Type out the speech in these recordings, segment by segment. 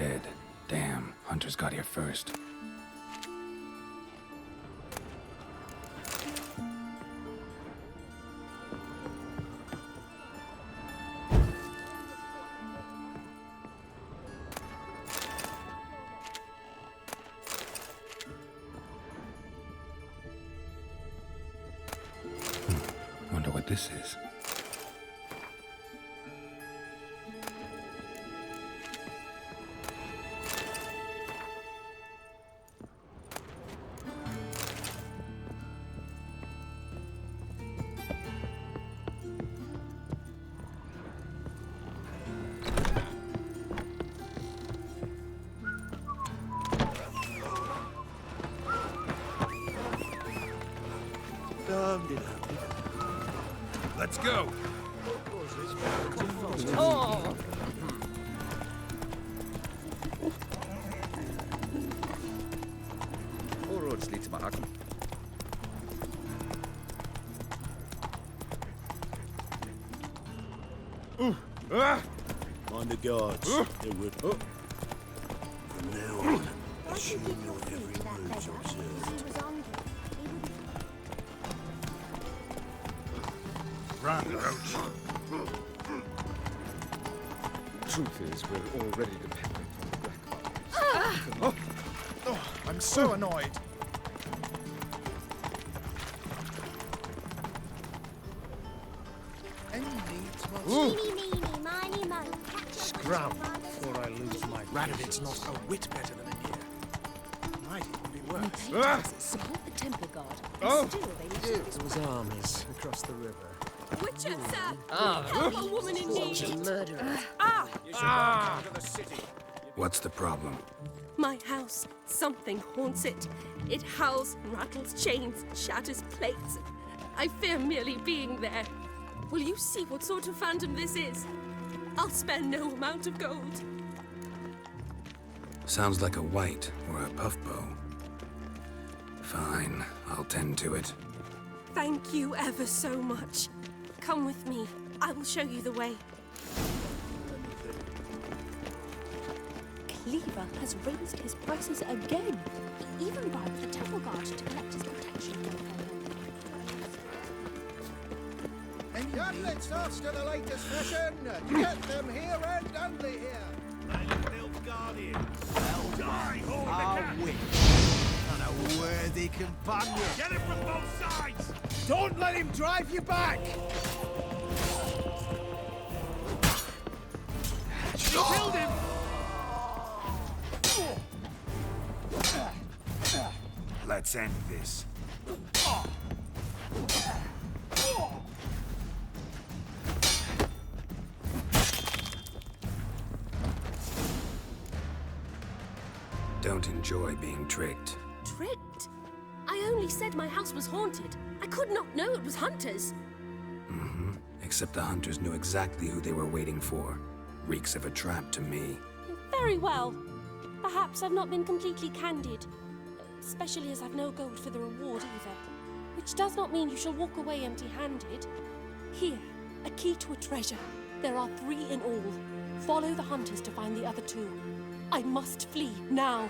dead. Damn, hunters got here first. Wonder what this is. Let's go! Oh! All roads lead to Mahakam. On the guards. They would. From now on, assume your every move's observed. Run, Roach. Truth is, we're already dependent on the black market. I'm so annoyed. Scram before I lose my rabbit's not a whit better than in here. Might even be worse. Support the temple guard. Oh. Still they need Those armies across the river. Witcher, sir! Ah. Help a woman in need! murderer. What's the problem? My house. Something haunts it. It howls, rattles chains, shatters plates. I fear merely being there. Will you see what sort of phantom this is? I'll spare no amount of gold. Sounds like a white or a puff bow. Fine, I'll tend to it. Thank you ever so much. Come with me. I will show you the way. Cleaver has raised his prices again. He even bribed the temple guard to collect his protection. Let's ask to the latest fashion. Get them here and only here. Guardian. Well done. A witch and a worthy companion. Get him from both sides! Don't let him drive you back. Killed him! Let's end this. Don't enjoy being tricked. Tricked? I only said my house was haunted. I could not know it was hunters. Except the hunters knew exactly who they were waiting for. Reeks of a trap to me. Very well. Perhaps I've not been completely candid. Especially as I've no gold for the reward either. Which does not mean you shall walk away empty-handed. Here, a key to a treasure. There are 3 in all. Follow the hunters to find the other 2. I must flee now.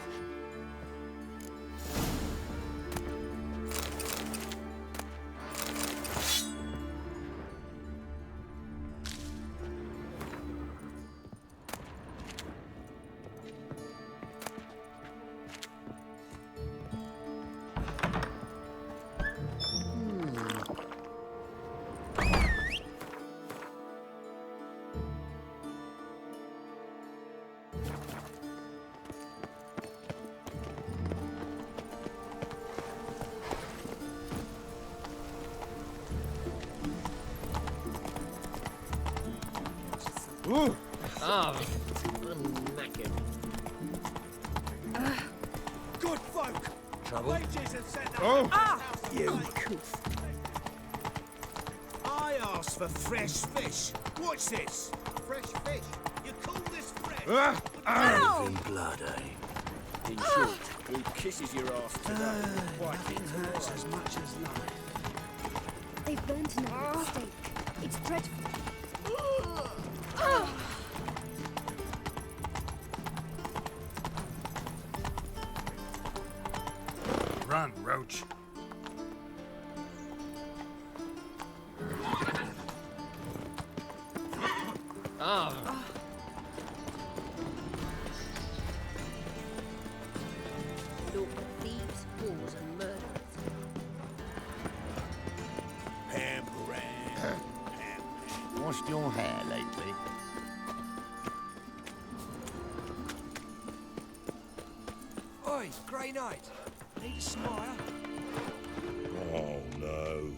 Ooh. Ah, I'm knackered. Good folk. Trouble? Wages have sent Oh. You. I asked for fresh fish. What's this? Fresh fish. You call this fresh? In blood, eh? In short, who kisses your ass today? Quite Hurts as much as life. They've burnt an egg at stake. It's dreadful. roach. Look at thieves, whores, and murderers. Washed your hair lately? Oi, Grey Knight. Need a smile? Oh, no.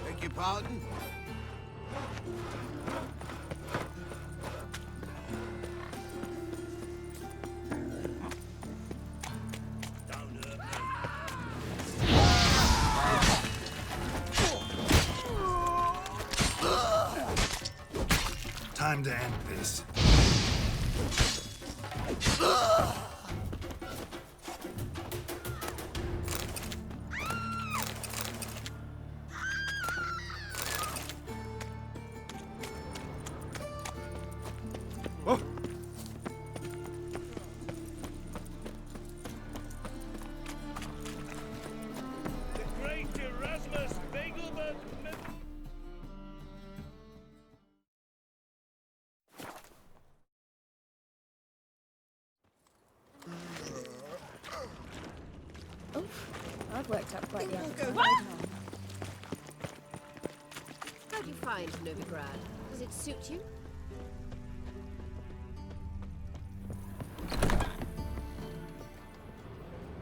Beg your pardon? Time to end this. The great Erasmus Begelman. Oh, I've worked up quite the appetite. How do you find Novigrad? Does it suit you?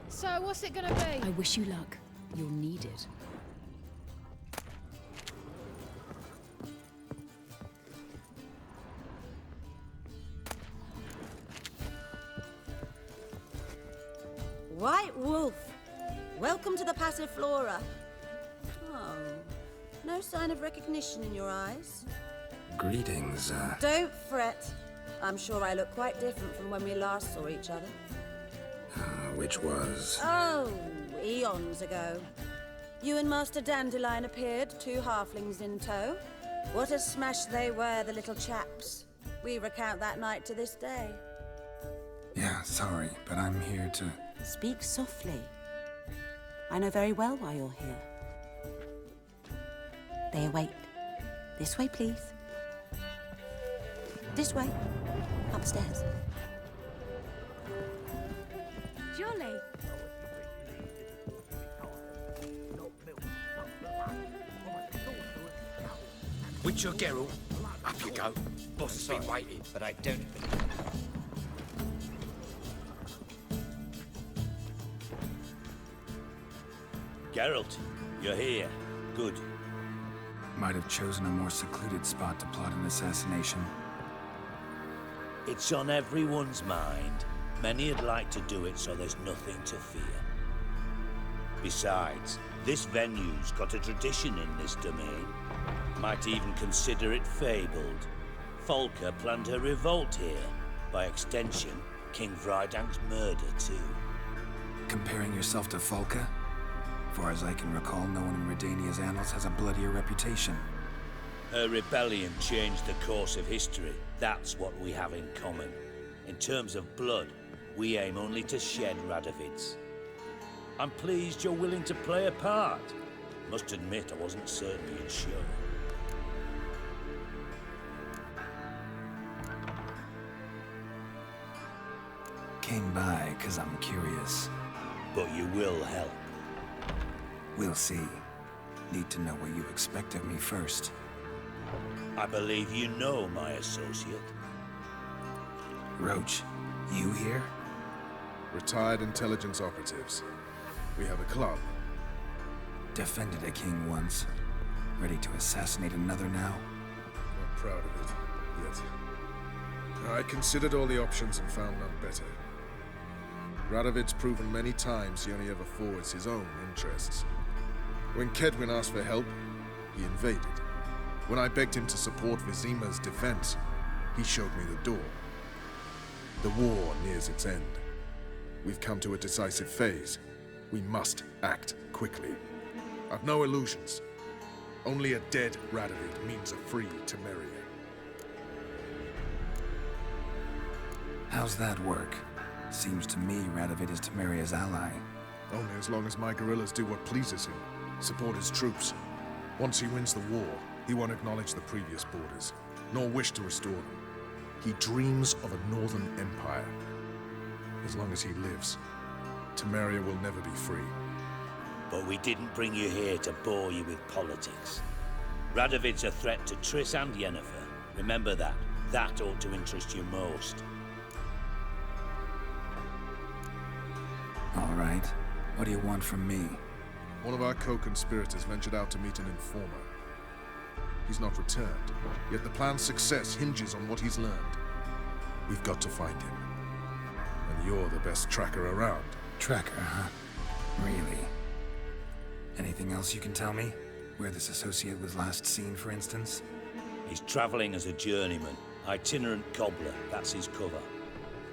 So, what's it gonna be? I wish you luck. You'll need it. White Wolf, welcome to the Passiflora. Oh, no sign of recognition in your eyes? Greetings, Don't fret. I'm sure I look quite different from when we last saw each other. which was... Oh, eons ago. You and Master Dandelion appeared, two halflings in tow. What a smash they were, the little chaps. We recount that night to this day. Yeah, sorry, but I'm here to... Speak softly. I know very well why you're here. They await. This way, please. This way. Upstairs. Jolly. Witcher Geralt, up you go. Boss has been waiting, but I don't believe it. Geralt, you're here. Good. Might have chosen a more secluded spot to plot an assassination. It's on everyone's mind. Many would like to do it, so there's nothing to fear. Besides, this venue's got a tradition in this domain. Might even consider it fabled. Folka planned her revolt here. By extension, King Vrydank's murder, too. Comparing yourself to Folka? Far as I can recall, no one in Redania's annals has a bloodier reputation. Her rebellion changed the course of history. That's what we have in common. In terms of blood, we aim only to shed Radovid's. I'm pleased you're willing to play a part. Must admit, I wasn't certain you'd show. Came by 'cause I'm curious. But you will help. We'll see. Need to know what you expect of me first. I believe you know my associate. Roach, you here? Retired intelligence operatives. We have a club. Defended a king once. Ready to assassinate another now? Not proud of it, yet. I considered all the options and found none better. Radovid's proven many times he only ever forwards his own interests. When Kedwin asked for help, he invaded. When I begged him to support Vizima's defense, he showed me the door. The war nears its end. We've come to a decisive phase. We must act quickly. I've no illusions. Only a dead Radovid means a free Temeria. How's that work? Seems to me Radovid is Temeria's ally. Only as long as my guerrillas do what pleases him. Support his troops. Once he wins the war, he won't acknowledge the previous borders, nor wish to restore them. He dreams of a northern empire. As long as he lives, Temeria will never be free. But we didn't bring you here to bore you with politics. Radovid's a threat to Triss and Yennefer. Remember that. That ought to interest you most. All right. What do you want from me? One of our co-conspirators ventured out to meet an informer. He's not returned, yet the plan's success hinges on what he's learned. We've got to find him. And you're the best tracker around. Tracker, huh? Really? Anything else you can tell me? Where this associate was last seen, for instance? He's traveling as a journeyman. Itinerant cobbler, that's his cover.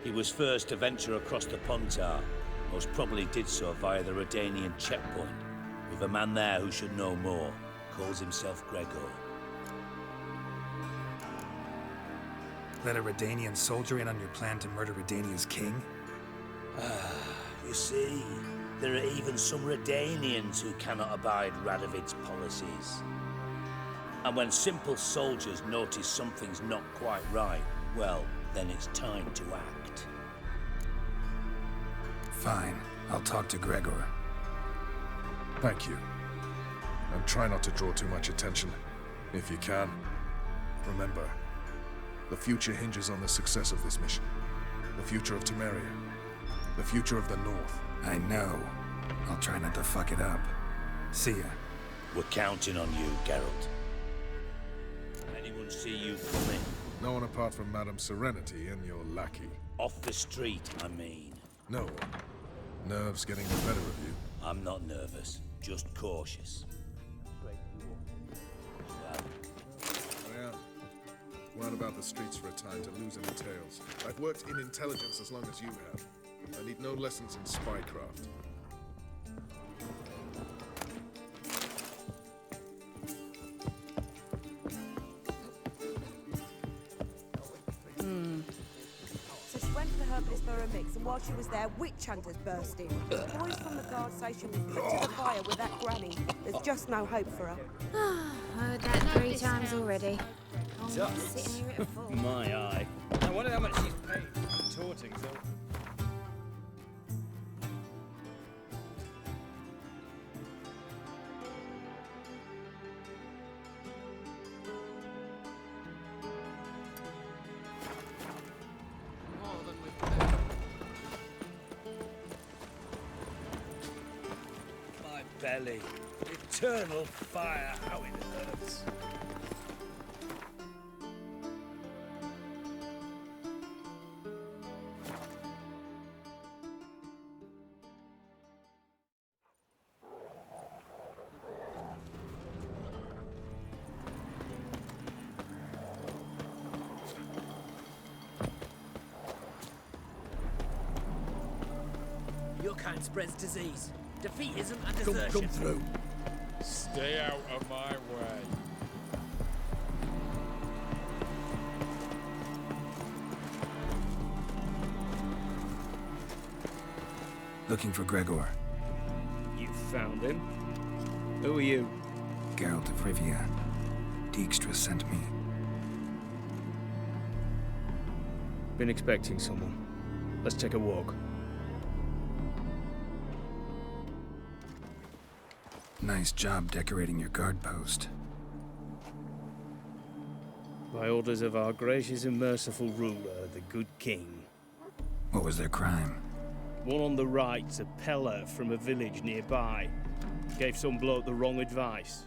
He was first to venture across the Pontar. Most probably did so via the Redanian checkpoint. With a man there who should know more. Calls himself Gregor. Let a Redanian soldier in on your plan to murder Redania's king? You see, there are even some Redanians who cannot abide Radovid's policies. And when simple soldiers notice something's not quite right, well, then it's time to act. Fine. I'll talk to Gregor. Thank you. And try not to draw too much attention, if you can. Remember, the future hinges on the success of this mission. The future of Temeria. The future of the North. I know. I'll try not to fuck it up. See ya. We're counting on you, Geralt. Anyone see you coming? No one apart from Madame Serenity and your lackey. Off the street, I mean. No one. Nerves getting the better of you. I'm not nervous, just cautious. I am. Went about the streets for a time to lose any tales. I've worked in intelligence as long as you have. I need no lessons in spycraft. So she went to the herbalist for a mix, and while she was there, witch hunters burst in. The boys from the guard station were put to the fire with that granny. There's just no hope for her. Heard that 3 times already. Sitting here at full. My eye. I wonder how much she's paid for torting, so... My belly. Eternal fire, how it hurts. Your kind spreads disease. Defeatism and desertion. Come through. Stay out of my way. Looking for Gregor. You found him? Who are you? Geralt of Rivia. Dijkstra sent me. Been expecting someone. Let's take a walk. Nice job decorating your guard post. by orders of our gracious and merciful ruler, the good king. What was their crime? One on the right's a peller from a village nearby. Gave some bloke the wrong advice.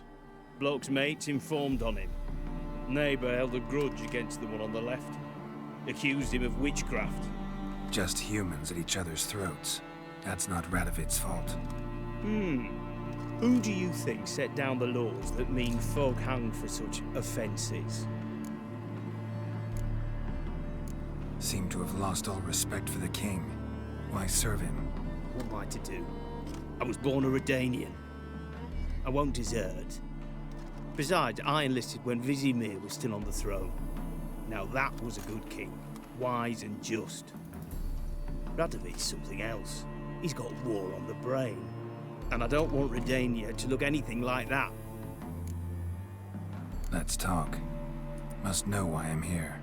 Bloke's mates informed on him. Neighbour held a grudge against the one on the left. Accused him of witchcraft. Just humans at each other's throats. That's not Radovid's fault. Who do you think set down the laws that mean folk hanged for such offences? Seem to have lost all respect for the king. Why serve him? What am I to do? I was born a Redanian. I won't desert. Besides, I enlisted when Vizimir was still on the throne. Now that was a good king. Wise and just. Radovid's something else. He's got war on the brain. And I don't want Redania to look anything like that. Let's talk. Must know why I'm here.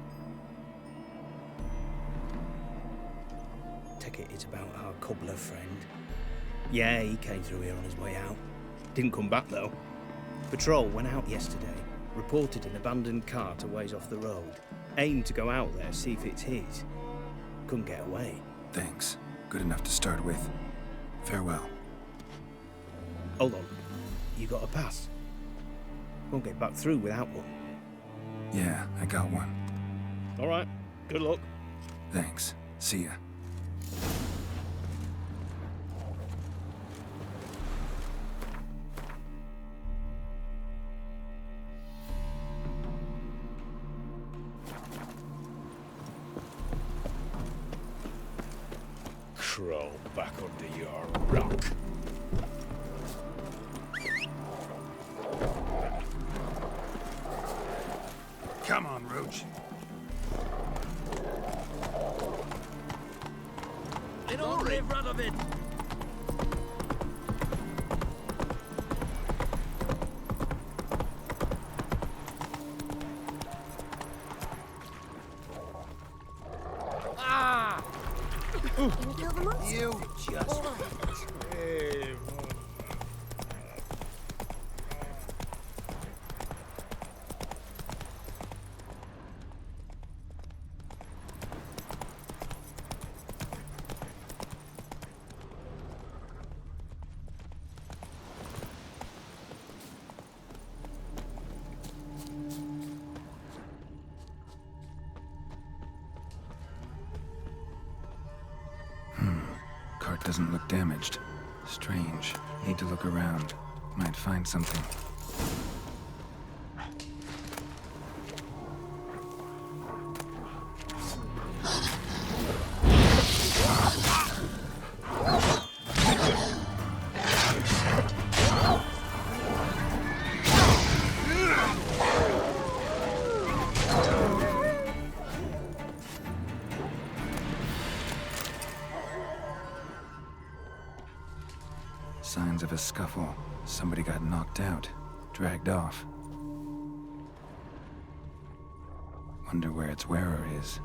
Take it it's about our cobbler friend. Yeah, he came through here on his way out. Didn't come back though. Patrol went out yesterday. Reported an abandoned cart a ways off the road. Aimed to go out there, see if it's his. Couldn't get away. Thanks. Good enough to start with. Farewell. Hold on. You got a pass? Won't get back through without one. Yeah, I got one. All right. Good luck. Thanks. See ya. Crawl back under your rock. Come on, Roach. In all live Radovid! Ah! Can you kill the monster? You just... Cart doesn't look damaged. Strange. Need to look around. Might find something. Signs of a scuffle. Somebody got knocked out, dragged off. Wonder where its wearer is.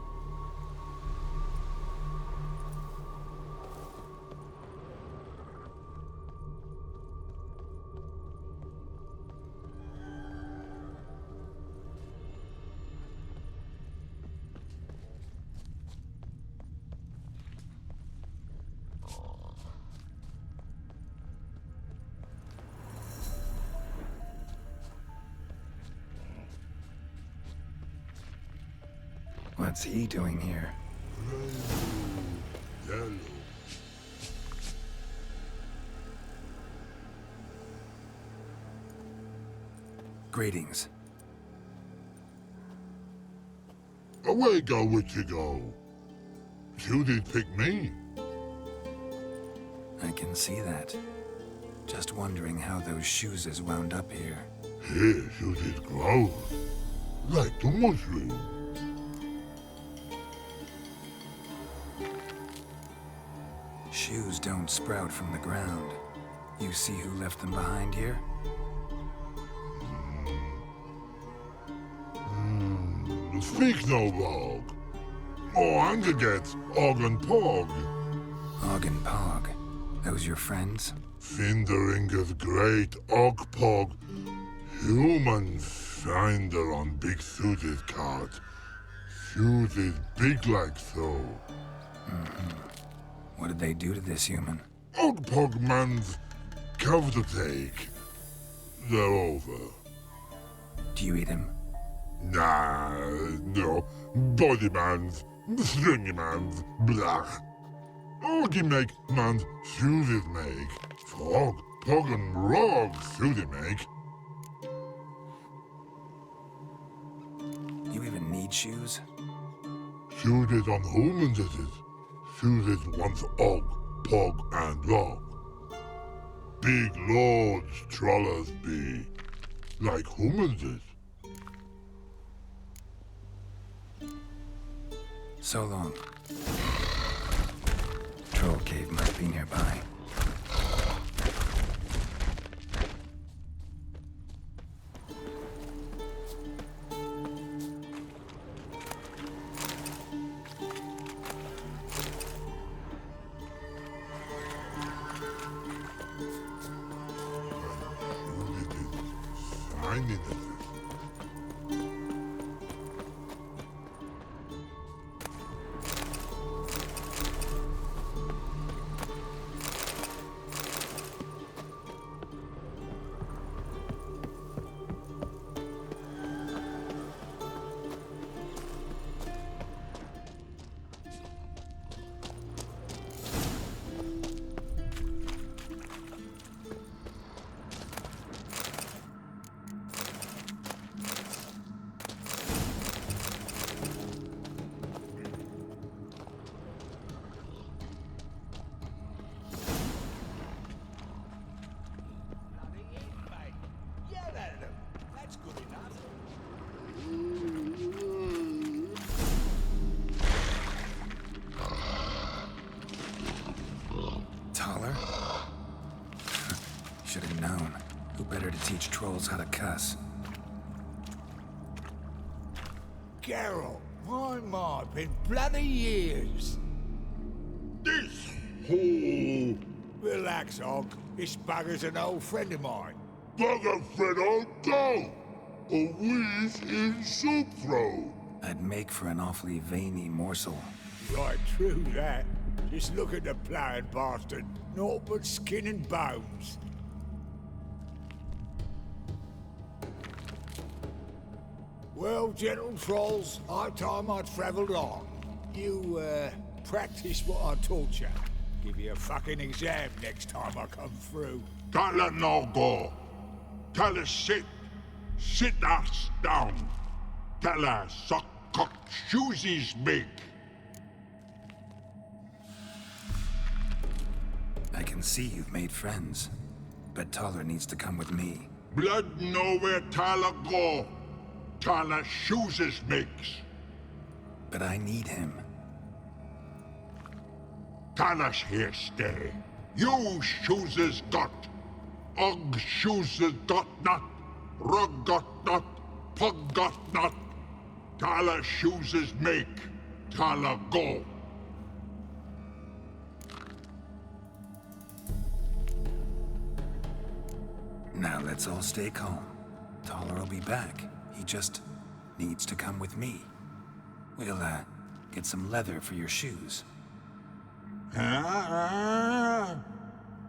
What's he doing here? Greetings. Away go, witchy go. You did pick me. I can see that. Just wondering how those shoes is wound up here. Here, you did grow. Like the mushroom. Shoes don't sprout from the ground. You see who left them behind here? Speak no log. Oh, anger gets Og and Pog. Og and Pog. Those your friends? Finderinger's great Og Pog. Human finder on big suited cart. Suited big like so. What did they do to this human? Ogpog man's cover to take. They're over. Do you eat him? Nah, no. Body man's, stringy man's, blah. Oggy make man's suited make. Frog, pog and rog suited make. You even need shoes? Suited on humans it is. Suited once og, pog and rog. Big lords trollers be. Like humans is. So long. Troll cave must be nearby. Finding it. Taller? Should have known. Who better to teach trolls how to cuss? Geralt, my, been bloody years. This whole... Relax, Og. This bugger's an old friend of mine. Bugger friend old go! A wheeze in soup throw. I'd make for an awfully veiny morsel. Right, true that. Just look at the ploughing bastard. Naught but skin and bones. Well, gentle trolls, high time I travelled on. You, practice what I taught you. Give you a fucking exam next time I come through. Can't let no go. Tell her sit. Sit ass down. Tell her suck cock shoesies big. I can see you've made friends, but Taller needs to come with me. Blood nowhere Tyler go. Tyler shoes makes. But I need him. Tyler's here stay. You shoes got. Og shoes got not. Rug got not. Pug got not. Tyler shoes make. Tyler go. Now let's all stay calm. Taller will be back. He just needs to come with me. We'll, get some leather for your shoes.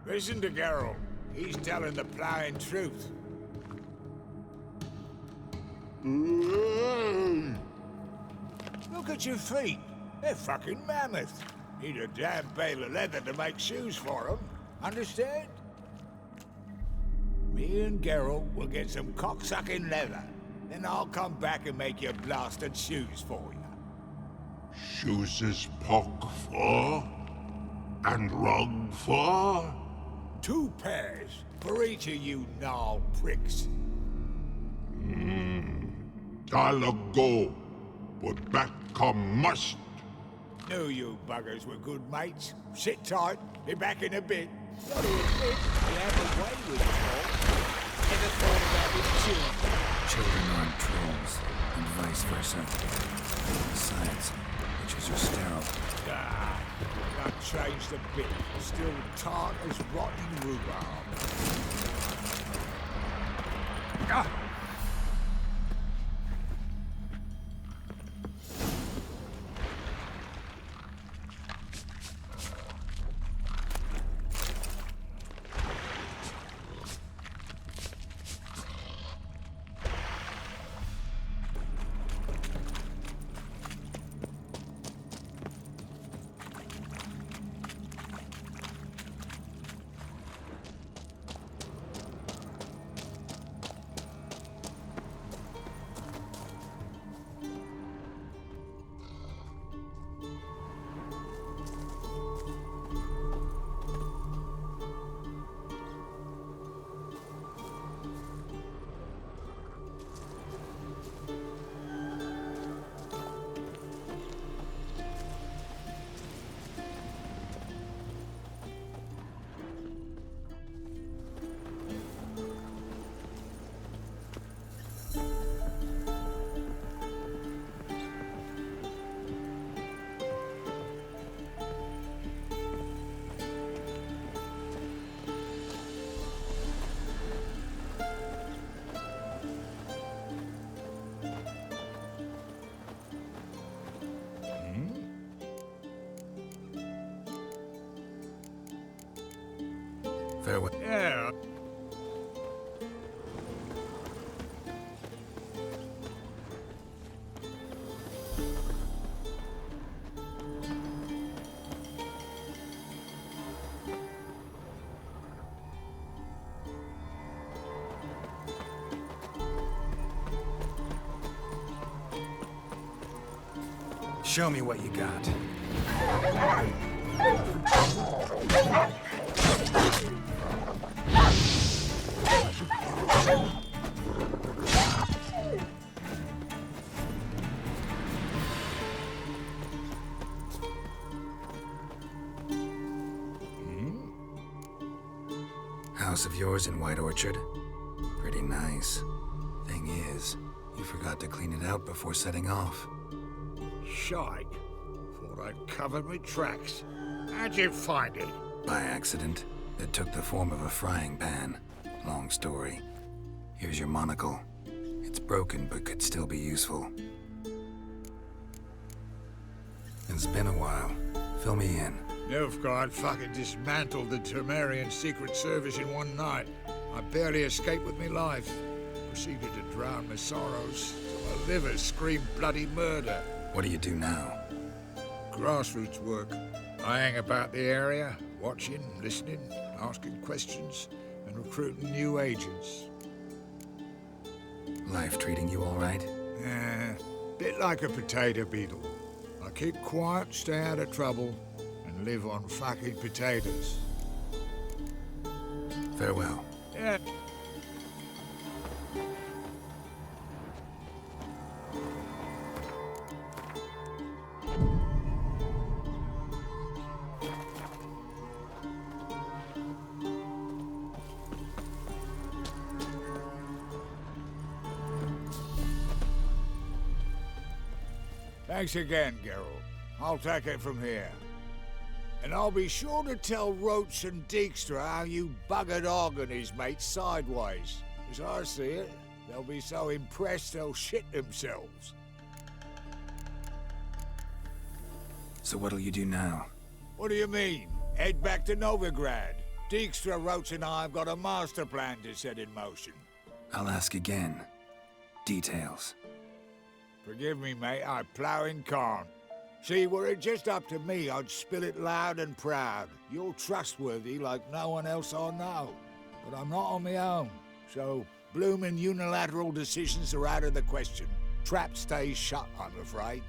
Listen to Geralt. He's telling the ploughing truth. Look at your feet. They're fucking mammoth. Need a damn bale of leather to make shoes for them. Understand? Me and Geralt will get some cocksucking leather. Then I'll come back and make your blasted shoes for you. Shoes is pock for? And rug for? 2 pairs for each of you gnarled pricks. Tyler go, but back come must. Knew you buggers were good mates. Sit tight, be back in a bit. Got to admit, you have a way with it all. Never thought about his children. Children aren't trolls, and vice versa. Besides, witches are sterile. Ah, not changed a bit. Still tart as rotten rhubarb. Ah! Farewell. Yeah. Show me what you got. House of yours in White Orchard? Pretty nice. Thing is, you forgot to clean it out before setting off. Shite. Thought I'd covered my tracks. How'd you find it? By accident. It took the form of a frying pan. Long story. Here's your monocle. It's broken, but could still be useful. It's been a while. Fill me in. Nilfgaard fucking dismantled the Temerian Secret Service in one night. I barely escaped with my life. Proceeded to drown my sorrows till my liver screamed bloody murder. What do you do now? Grassroots work. I hang about the area, watching, listening, asking questions, and recruiting new agents. Life treating you all right? Bit like a potato beetle. I keep quiet, stay out of trouble, and live on fucking potatoes. Farewell. Yeah. Thanks again, Geralt. I'll take it from here. And I'll be sure to tell Roach and Dijkstra how you buggered Og and his mates sideways. As I see it, they'll be so impressed they'll shit themselves. So what'll you do now? What do you mean? Head back to Novigrad. Dijkstra, Roach and I have got a master plan to set in motion. I'll ask again. Details. Forgive me, mate, I plough in Carn. See, were it just up to me, I'd spill it loud and proud. You're trustworthy like no one else I know. But I'm not on my own, so bloomin' unilateral decisions are out of the question. Trap stays shut, I'm afraid.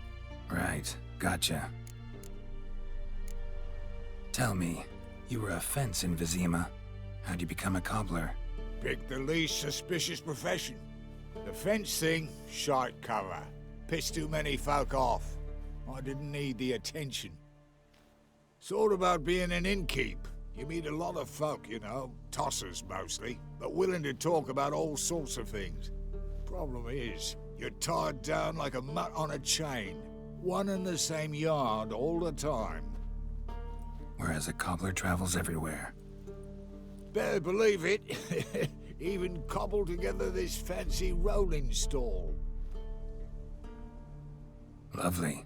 Right, gotcha. Tell me, you were a fence in Vizima. How'd you become a cobbler? Pick the least suspicious profession. The fence thing, shite cover. Pissed too many folk off. I didn't need the attention. Sort about being an innkeep. You meet a lot of folk, you know, tossers mostly, but willing to talk about all sorts of things. Problem is, you're tied down like a mutt on a chain. One and the same yard all the time. Whereas a cobbler travels everywhere. Better believe it. Even cobbled together this fancy rolling stall. Lovely.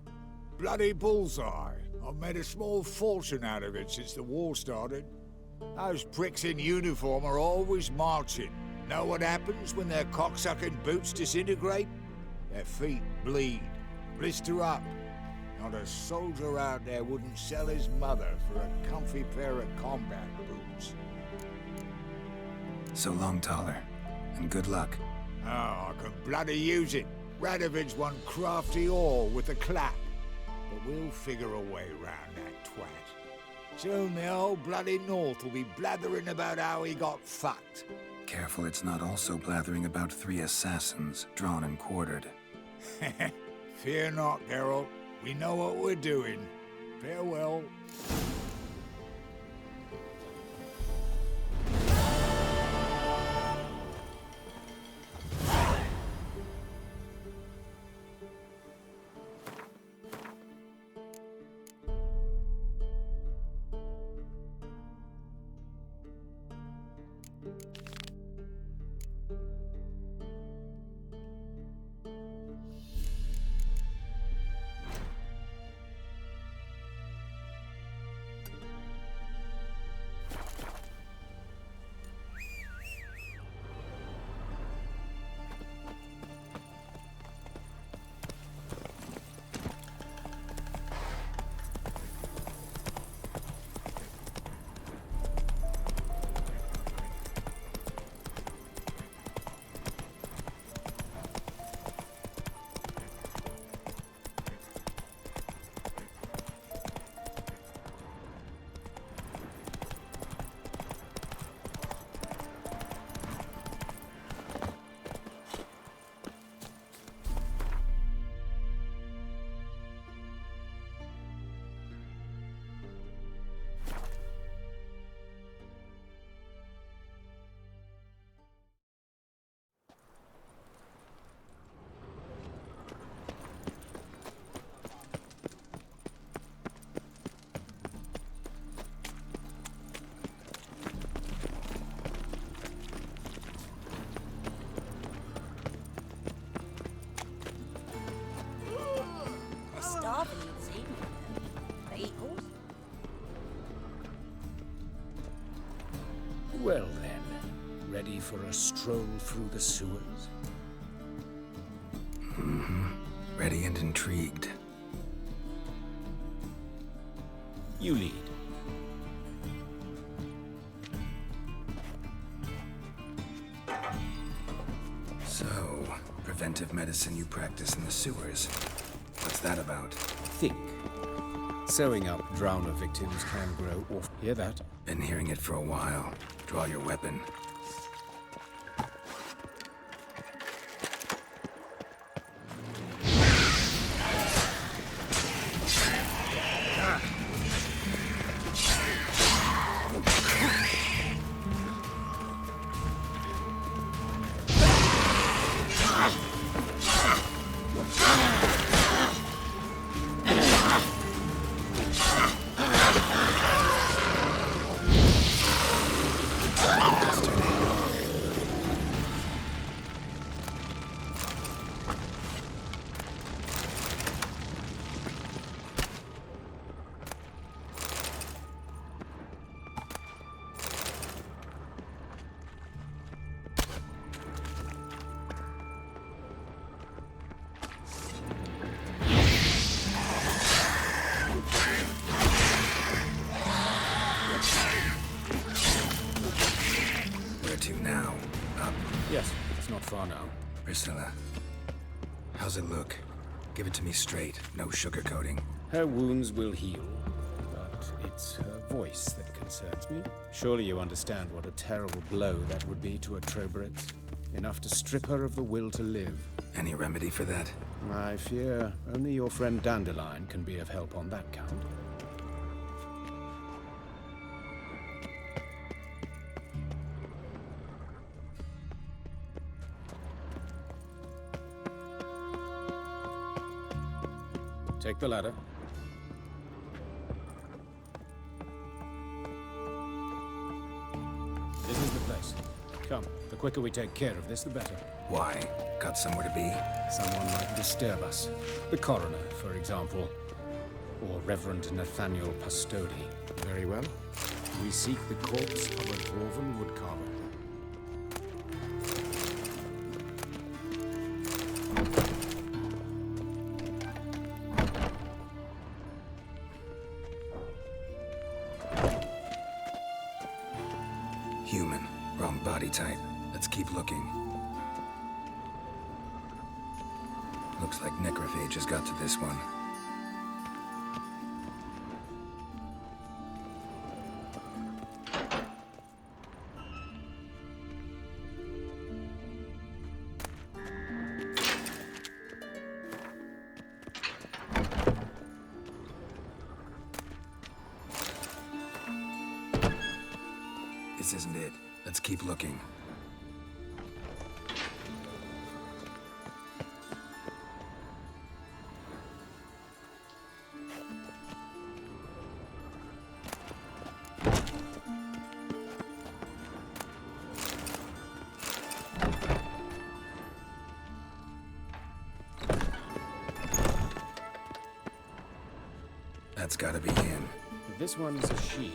Bloody bullseye. I've made a small fortune out of it since the war started. Those pricks in uniform are always marching. Know what happens when their cocksucking boots disintegrate? Their feet bleed, blister up. Not a soldier out there wouldn't sell his mother for a comfy pair of combat boots. So long, Taller, and good luck. Oh, I can bloody use it. Radovid's one crafty all with a clap. But we'll figure a way round that twat. Soon the old bloody North will be blathering about how he got fucked. Careful it's not also blathering about 3 assassins, drawn and quartered. Fear not, Geralt. We know what we're doing. Farewell. Well then, ready for a stroll through the sewers? Mm-hmm. Ready and intrigued. You lead. So, preventive medicine you practice in the sewers. What's that about? Think. Sewing up drowner victims can grow off. Hear that? Been hearing it for a while. Draw your weapon. Yes, it's not far now. Priscilla, how's it look? Give it to me straight, no sugarcoating. Her wounds will heal, but it's her voice that concerns me. Surely you understand what a terrible blow that would be to a Trobritz. Enough to strip her of the will to live. Any remedy for that? I fear only your friend Dandelion can be of help on that count. Take the ladder. This is the place. Come, the quicker we take care of this, the better. Why? Got somewhere to be? Someone might disturb us. The coroner, for example. Or Reverend Nathaniel Pastodi. Very well. We seek the corpse of a dwarven woodcarver. Human. Wrong body type. Let's keep looking. Looks like necrophage has got to this one. This isn't it. Let's keep looking. That's gotta be him. This one's a she.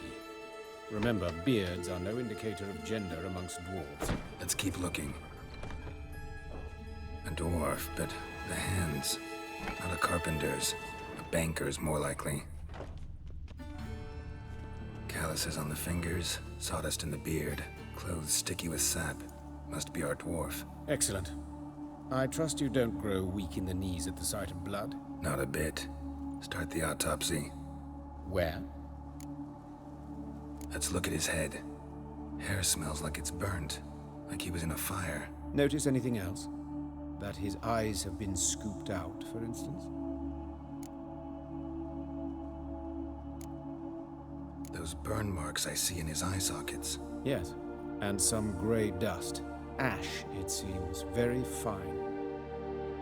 Remember, beards are no indicator of gender amongst dwarves. Let's keep looking. A dwarf, but the hands. Not a carpenter's. A banker's, more likely. Calluses on the fingers, sawdust in the beard, clothes sticky with sap. Must be our dwarf. Excellent. I trust you don't grow weak in the knees at the sight of blood? Not a bit. Start the autopsy. Where? Let's look at his head. Hair smells like it's burnt, like he was in a fire. Notice anything else? That his eyes have been scooped out, for instance? Those burn marks I see in his eye sockets. Yes, and some grey dust. Ash, it seems, very fine.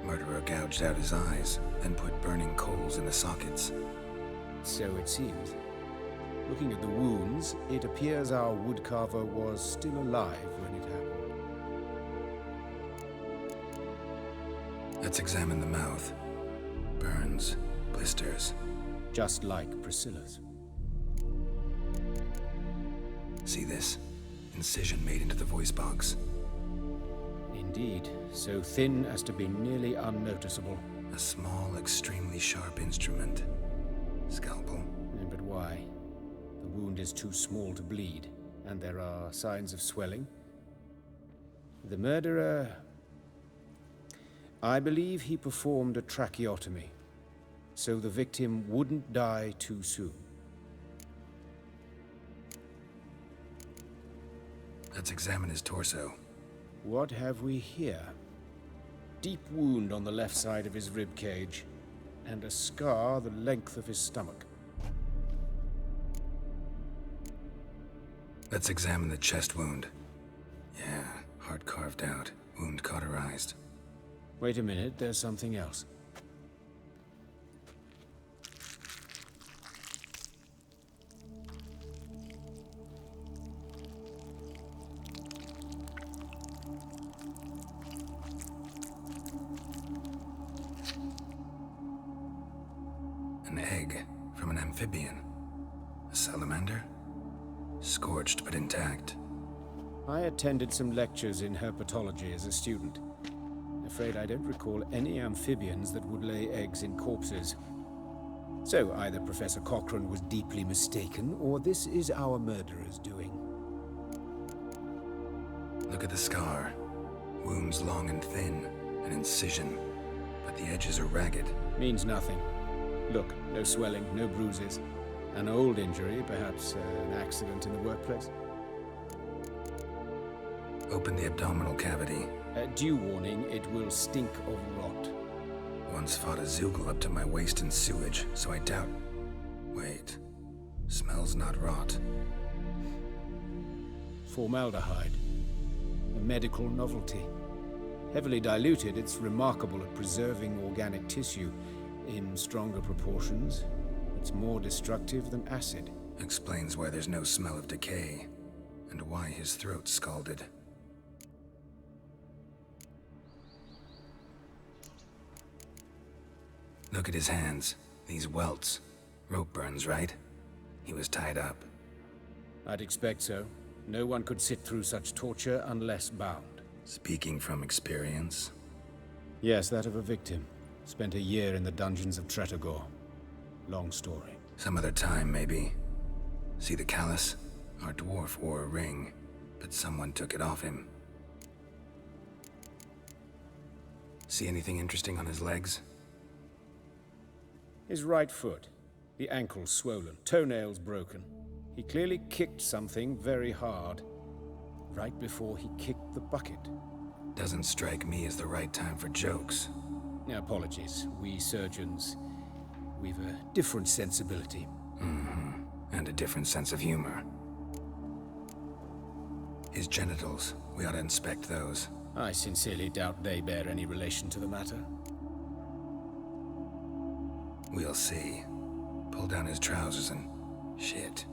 Murderer gouged out his eyes, then put burning coals in the sockets. So it seems. Looking at the wounds, it appears our woodcarver was still alive when it happened. Let's examine the mouth. Burns, blisters. Just like Priscilla's. See this? Incision made into the voice box. Indeed, so thin as to be nearly unnoticeable. A small, extremely sharp instrument. Scalpel. But why? The wound is too small to bleed, and there are signs of swelling. The murderer... I believe he performed a tracheotomy, so the victim wouldn't die too soon. Let's examine his torso. What have we here? Deep wound on the left side of his rib cage, and a scar the length of his stomach. Let's examine the chest wound. Yeah, heart carved out, wound cauterized. Wait a minute, there's something else. An egg from an amphibian. A salamander? Scorched but intact. I attended some lectures in herpetology as a student. Afraid I don't recall any amphibians that would lay eggs in corpses. So either Professor Cochrane was deeply mistaken, or this is our murderer's doing. Look at the scar. Wounds long and thin. An incision. But the edges are ragged. Means nothing. Look, no swelling, no bruises. An old injury, perhaps an accident in the workplace. Open the abdominal cavity. Due warning, it will stink of rot. Once fought a Zoogle up to my waist in sewage, so I doubt... Wait. Smells not rot. Formaldehyde. A medical novelty. Heavily diluted, it's remarkable at preserving organic tissue. In stronger proportions, it's more destructive than acid. Explains why there's no smell of decay, and why his throat's scalded. Look at his hands. These welts. Rope burns, right? He was tied up. I'd expect so. No one could sit through such torture unless bound. Speaking from experience? Yes, that of a victim. Spent a year in the dungeons of Tretogor. Long story. Some other time, maybe. See the callus? Our dwarf wore a ring, but someone took it off him. See anything interesting on his legs? His right foot. The ankle swollen, toenails broken. He clearly kicked something very hard. Right before he kicked the bucket. Doesn't strike me as the right time for jokes. Apologies. We surgeons, we've a different sensibility. Mm-hmm. And a different sense of humor. His genitals, we ought to inspect those. I sincerely doubt they bear any relation to the matter. We'll see. Pull down his trousers and... shit.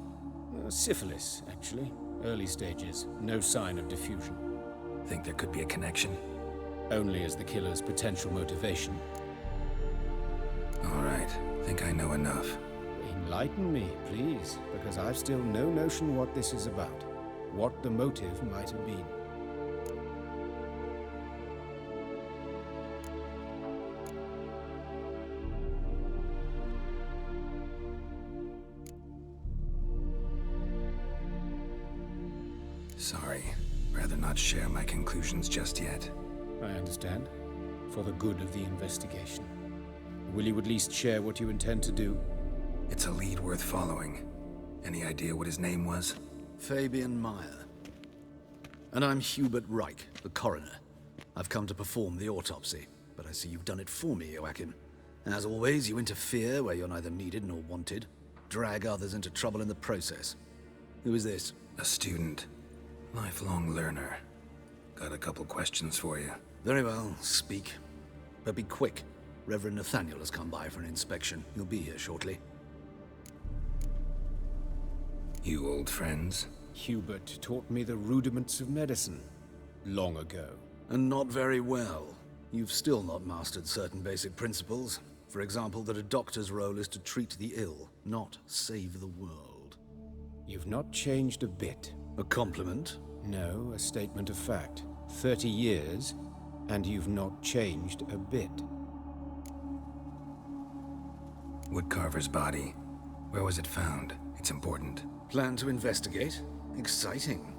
Syphilis, actually. Early stages. No sign of diffusion. Think there could be a connection? Only as the killer's potential motivation. All right. Think I know enough. Enlighten me, please, because I've still no notion what this is about. What the motive might have been. Sorry. Rather not share my conclusions just yet. I understand. For the good of the investigation. Will you at least share what you intend to do? It's a lead worth following. Any idea what his name was? Fabian Meyer. And I'm Hubert Reich, the coroner. I've come to perform the autopsy, but I see you've done it for me, Joachim. As always, you interfere where you're neither needed nor wanted. Drag others into trouble in the process. Who is this? A student. Lifelong learner. Got a couple questions for you. Very well, speak. But be quick. Reverend Nathaniel has come by for an inspection. He'll be here shortly. You old friends? Hubert taught me the rudiments of medicine. Long ago. And not very well. You've still not mastered certain basic principles. For example, that a doctor's role is to treat the ill, not save the world. You've not changed a bit. A compliment? No, a statement of fact. 30 years, and you've not changed a bit. Woodcarver's body. Where was it found? It's important. Plan to investigate? Exciting.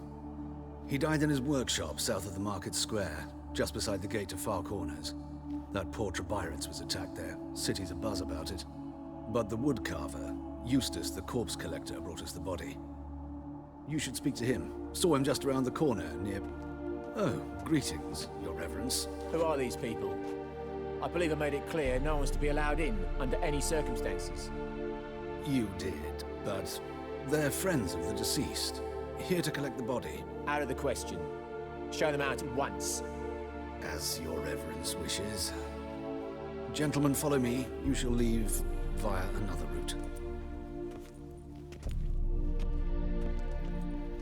He died in his workshop south of the market square, just beside the gate to Far Corners. That poor Trebirans was attacked there. City's abuzz about it. But the woodcarver, Eustace the corpse collector, brought us the body. You should speak to him. Saw him just around the corner near... Oh, greetings, Your Reverence. Who are these people? I believe I made it clear no one's to be allowed in under any circumstances. You did, but they're friends of the deceased. Here to collect the body. Out of the question. Show them out at once. As Your Reverence wishes. Gentlemen, follow me. You shall leave via another route.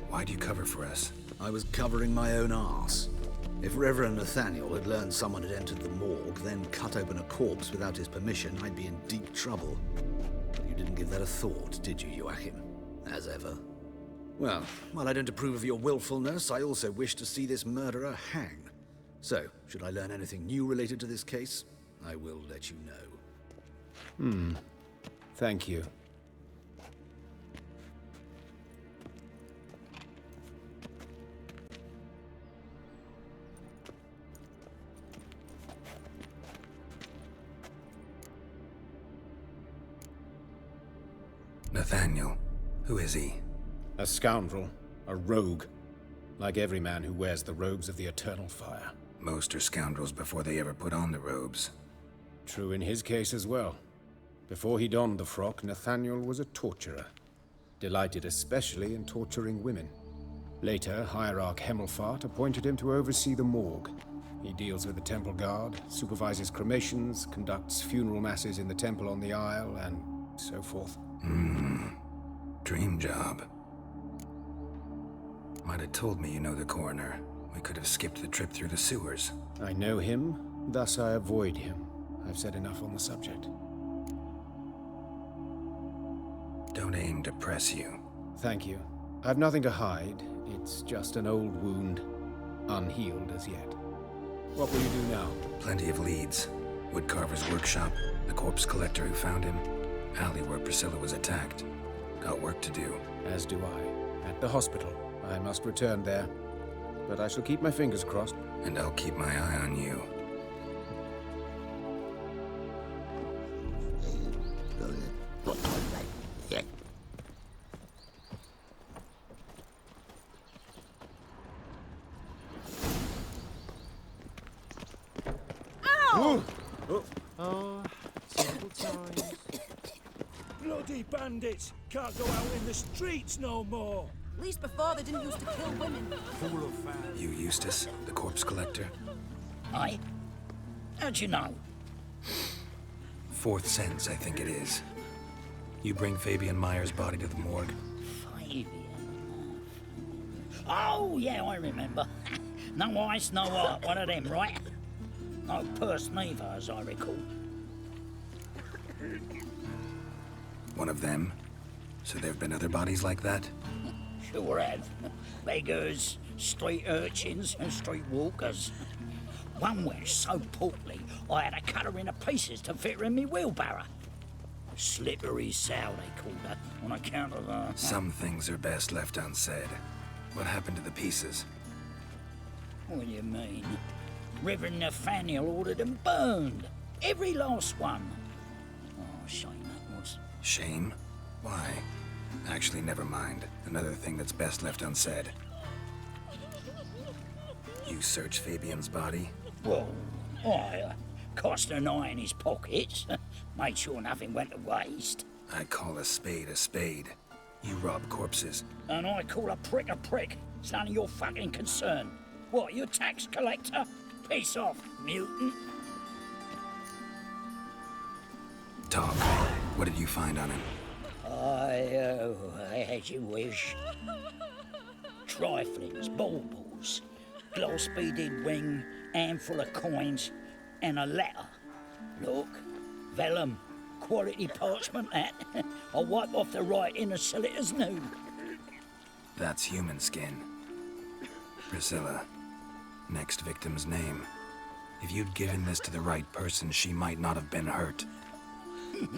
Why'd you cover for us? I was covering my own arse. If Reverend Nathaniel had learned someone had entered the morgue, then cut open a corpse without his permission, I'd be in deep trouble. But you didn't give that a thought, did you, Joachim? As ever. Well, while I don't approve of your willfulness, I also wish to see this murderer hang. So, should I learn anything new related to this case, I will let you know. Thank you. Nathaniel. Who is he? A scoundrel. A rogue. Like every man who wears the robes of the Eternal Fire. Most are scoundrels before they ever put on the robes. True in his case as well. Before he donned the frock, Nathaniel was a torturer. Delighted especially in torturing women. Later, Hierarch Hemmelfart appointed him to oversee the morgue. He deals with the temple guard, supervises cremations, conducts funeral masses in the temple on the Isle, and so forth. Dream job. Might have told me you know the coroner. We could have skipped the trip through the sewers. I know him, thus I avoid him. I've said enough on the subject. Don't aim to press you. Thank you. I've nothing to hide. It's just an old wound, unhealed as yet. What will you do now? Plenty of leads. Woodcarver's workshop, the corpse collector who found him, alley where Priscilla was attacked. Got work to do. As do I. At the hospital. I must return there. But I shall keep my fingers crossed. And I'll keep my eye on you. Ow! Oh, terrible times. Bloody bandits! Can't go out in the streets no more! At least before they didn't used to kill women. Full of fat. You Eustace, the corpse collector? Aye? How'd you know? Fourth sense, I think it is. You bring Fabian Meyer's body to the morgue. Fabian? Oh, yeah, I remember. No ice, no art, one of them, right? No purse neither, as I recall. One of them? So there have been other bodies like that? Sure have. Beggars, street urchins, and street walkers. One went so portly, I had to cut her into pieces to fit her in me wheelbarrow. Slippery sow, they called her, on account of Some things are best left unsaid. What happened to the pieces? What do you mean? Reverend Nathaniel ordered them burned. Every last one. Oh, shame that was. Shame? Why? Actually, never mind. Another thing that's best left unsaid. You searched Fabian's body? Well, I cast an eye in his pockets. Made sure nothing went to waste. I call a spade a spade. You rob corpses. And I call a prick a prick. It's none of your fucking concern. What, you tax collector? Piss off, mutant. Talk. What did you find on him? As you wish. Triflings, baubles, gloss-beaded ring, handful of coins, and a letter. Look, vellum, quality parchment that. I'll wipe off the writing and sell it as new. That's human skin. Priscilla. Next victim's name. If you'd given this to the right person, she might not have been hurt.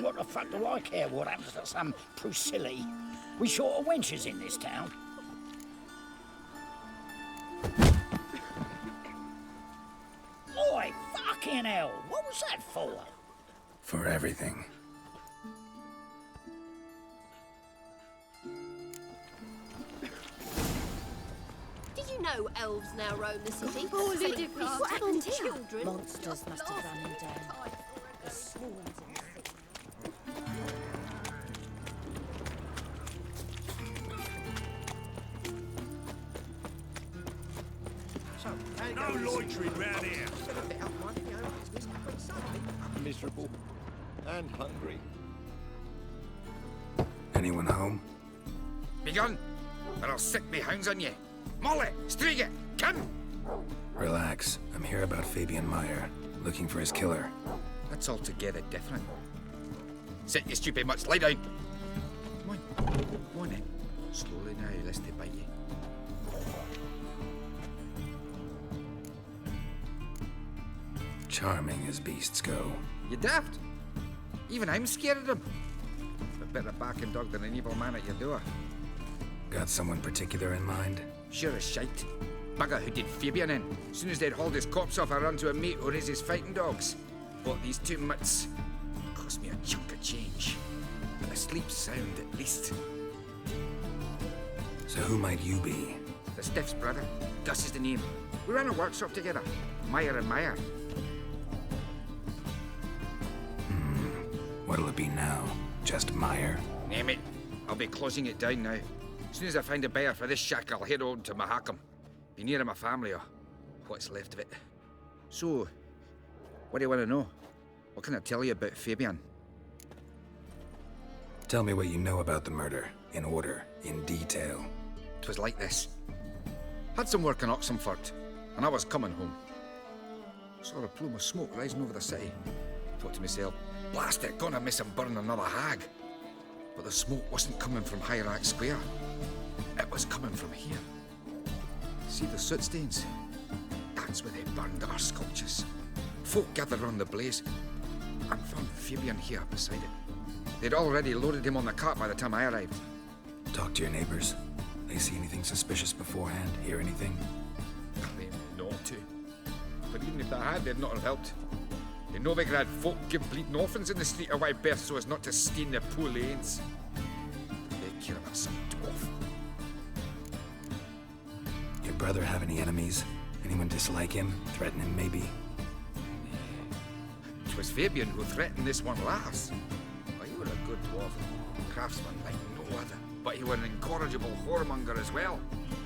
What the fuck do I care what happens to some Priscilla? We short of wenches in this town. Oi, fucking hell! What was that for? For everything. Did you know elves now roam the city? Oh, Selling Lydia, fish what happened to here? children? Monsters must have run him down. The swarms in the city. No loitering round here. Miserable and hungry. Anyone home? Begone, or I'll set me hounds on you. Molly, Striga, come! Relax. I'm here about Fabian Meyer, looking for his killer. That's altogether different. Sit, you stupid mutts, lie down. Come on in. Slowly now, lest they bite you. Charming as beasts go. You daft? Even I'm scared of them. A better barking dog than an evil man at your door. Got someone particular in mind? Sure as shite. Bugger who did Fabian in. As soon as they'd hauled his corpse off, I ran to a mate who raises fighting dogs. Bought these 2 mutts. Cost me a chunk of change. But a sleep sound at least. So who might you be? The Stiff's brother. Gus is the name. We ran a workshop together. Meyer and Meyer. What'll it be now? Just Meyer? Name it. I'll be closing it down now. As soon as I find a buyer for this shack, I'll head on to Mahakam. Be near my family or what's left of it. So, what do you want to know? What can I tell you about Fabian? Tell me what you know about the murder, in order, in detail. 'Twas like this. Had some work in Oxenford, and I was coming home. Saw a plume of smoke rising over the city. Thought to myself, blast it, gonna miss him burn another hag. But the smoke wasn't coming from Hierarch Square. It was coming from here. See the soot stains? That's where they burned our sculptures. Folk gathered round the blaze and found Fabian here beside it. They'd already loaded him on the cart by the time I arrived. Talk to your neighbors. They see anything suspicious beforehand? Hear anything? Claim not to. But even if they had, they'd not have helped. In Novigrad, folk give bleeding orphans in the street a wide berth so as not to stain their poor lanes. They care about some dwarf. Your brother have any enemies? Anyone dislike him? Threaten him, maybe? 'Twas Fabian who threatened this one last. Well, he were a good dwarf, craftsman like no other. But he were an incorrigible whoremonger as well.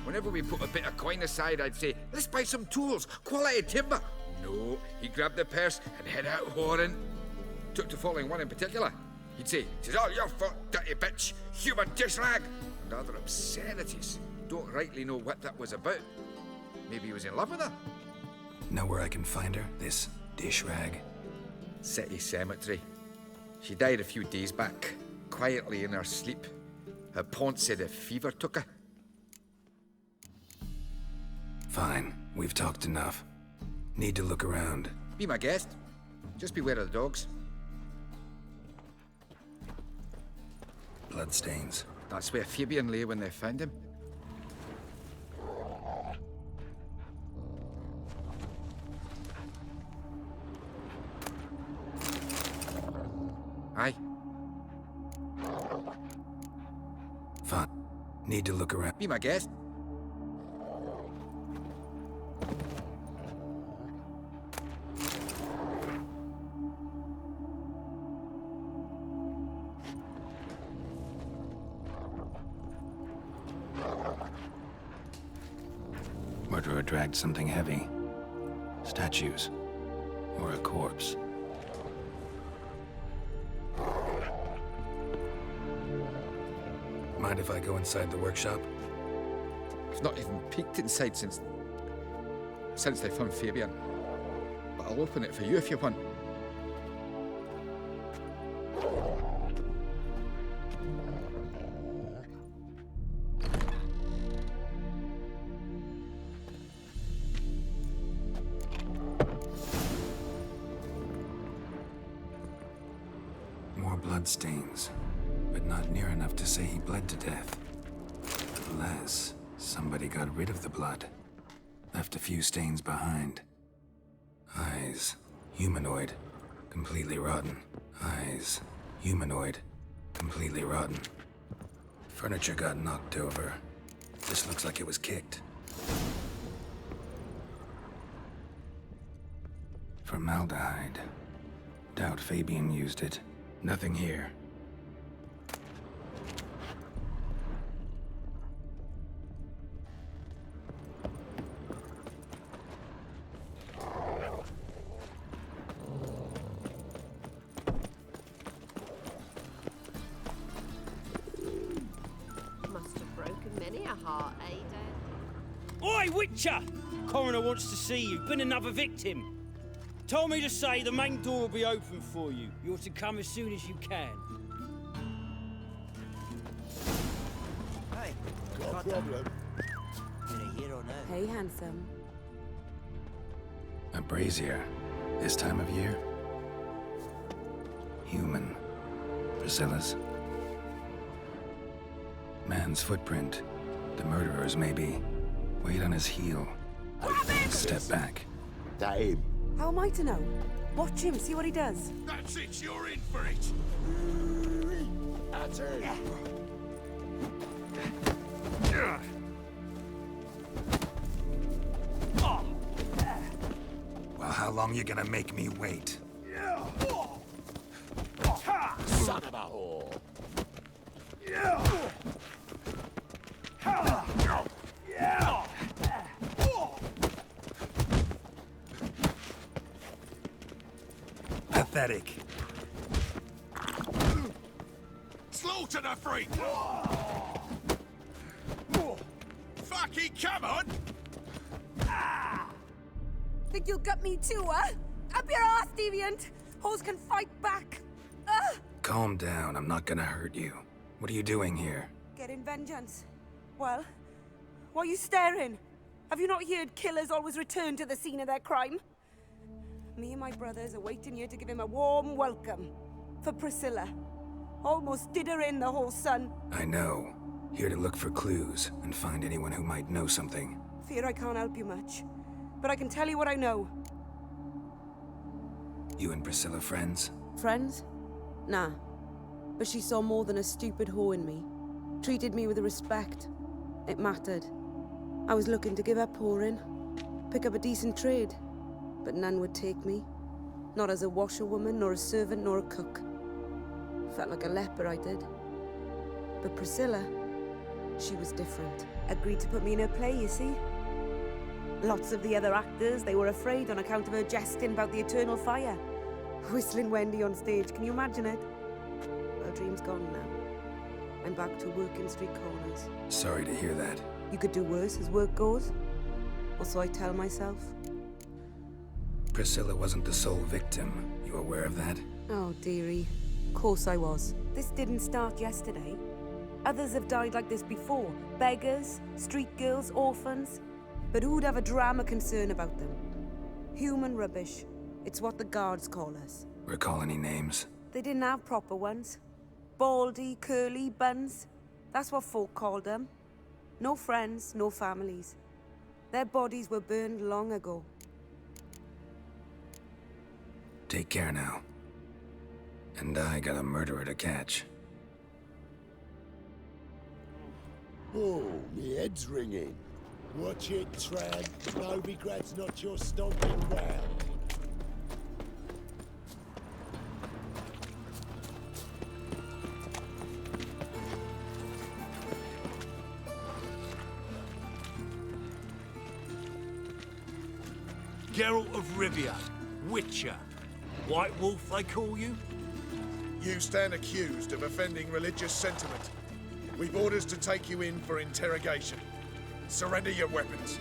Whenever we put a bit of coin aside, I'd say, let's buy some tools, quality timber. No, he grabbed the purse and head out whoring. Took to following one in particular. He'd say, "'Tis all your fault, dirty bitch, human dish rag," and other obscenities. Don't rightly know what that was about. Maybe he was in love with her. Know where I can find her? This dish rag? City cemetery. She died a few days back, quietly in her sleep. Her pont said a fever took her. Fine, we've talked enough. Need to look around. Be my guest. Just beware of the dogs. Bloodstains. That's where Fabian lay when they found him. Aye. Fine. Need to look around. Be my guest. Murderer dragged something heavy. Statues. Or a corpse. Mind if I go inside the workshop? I've not even peeked inside since they found Fabian. But I'll open it for you if you want. bloodstains, but not near enough to say he bled to death. Unless somebody got rid of the blood. Left a few stains behind. Eyes, humanoid, completely rotten. Eyes, humanoid, completely rotten. Furniture got knocked over. This looks like it was kicked. Formaldehyde. Doubt Fabian used it. Nothing here. Must have broken many a heart, eh, Dad? Oi, Witcher! Coroner wants to see you. Been another victim. Told me to say the main door will be open for you. You're to come as soon as you can. Hey, got a problem? Hey, handsome. A brazier. This time of year? Human. Priscilla's. Man's footprint. The murderer's maybe. Weight on his heel. Step back. Damn. How am I to know? Watch him, see what he does. That's it, you're in for it. That's it. Well, how long you gonna make me wait? Son of a whore. Pathetic. Slaughter the freak! Fucking come on! Think you'll gut me too, huh? Up your ass, deviant! Hoes can fight back! Calm down, I'm not gonna hurt you. What are you doing here? Getting vengeance. Well, why are you staring? Have you not heard killers always return to the scene of their crime? Me and my brothers are waiting here to give him a warm welcome. For Priscilla. Almost did her in, the whole son. I know. Here to look for clues and find anyone who might know something. Fear I can't help you much. But I can tell you what I know. You and Priscilla friends? Friends? Nah. But she saw more than a stupid whore in me. Treated me with respect. It mattered. I was looking to give up whoring. Pick up a decent trade. But none would take me. Not as a washerwoman, nor a servant, nor a cook. Felt like a leper, I did. But Priscilla, she was different. Agreed to put me in her play, you see? Lots of the other actors, they were afraid on account of her jesting about the eternal fire. Whistling Wendy on stage, can you imagine it? Well, dream's gone now. I'm back to working street corners. Sorry to hear that. You could do worse as work goes. Or so I tell myself. Priscilla wasn't the sole victim. You aware of that? Oh, dearie. Of course I was. This didn't start yesterday. Others have died like this before. Beggars, street girls, orphans. But who'd have a drama concern about them? Human rubbish. It's what the guards call us. Recall any names? They didn't have proper ones. Baldy, curly, buns. That's what folk called them. No friends, no families. Their bodies were burned long ago. Take care now. And I got a murderer to catch. Oh, me head's ringing. Watch it, Tran. Novigrad's not your stomping ground. Geralt of Rivia, Witcher. White Wolf, they call you? You stand accused of offending religious sentiment. We've orders to take you in for interrogation. Surrender your weapons.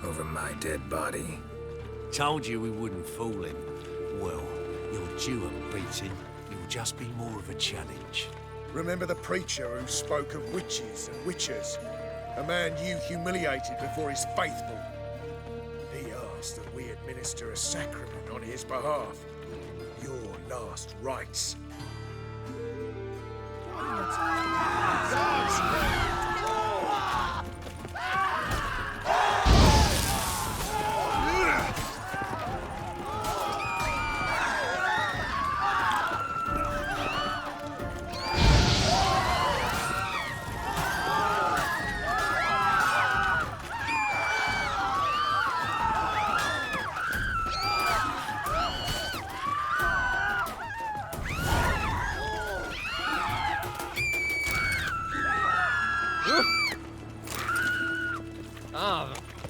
Over my dead body. Told you we wouldn't fool him. Well, you're due a beating. It'll just be more of a challenge. Remember the preacher who spoke of witches and witchers? A man you humiliated before his faithful. He asked that we admit administer a sacrament on his behalf. Your last rites.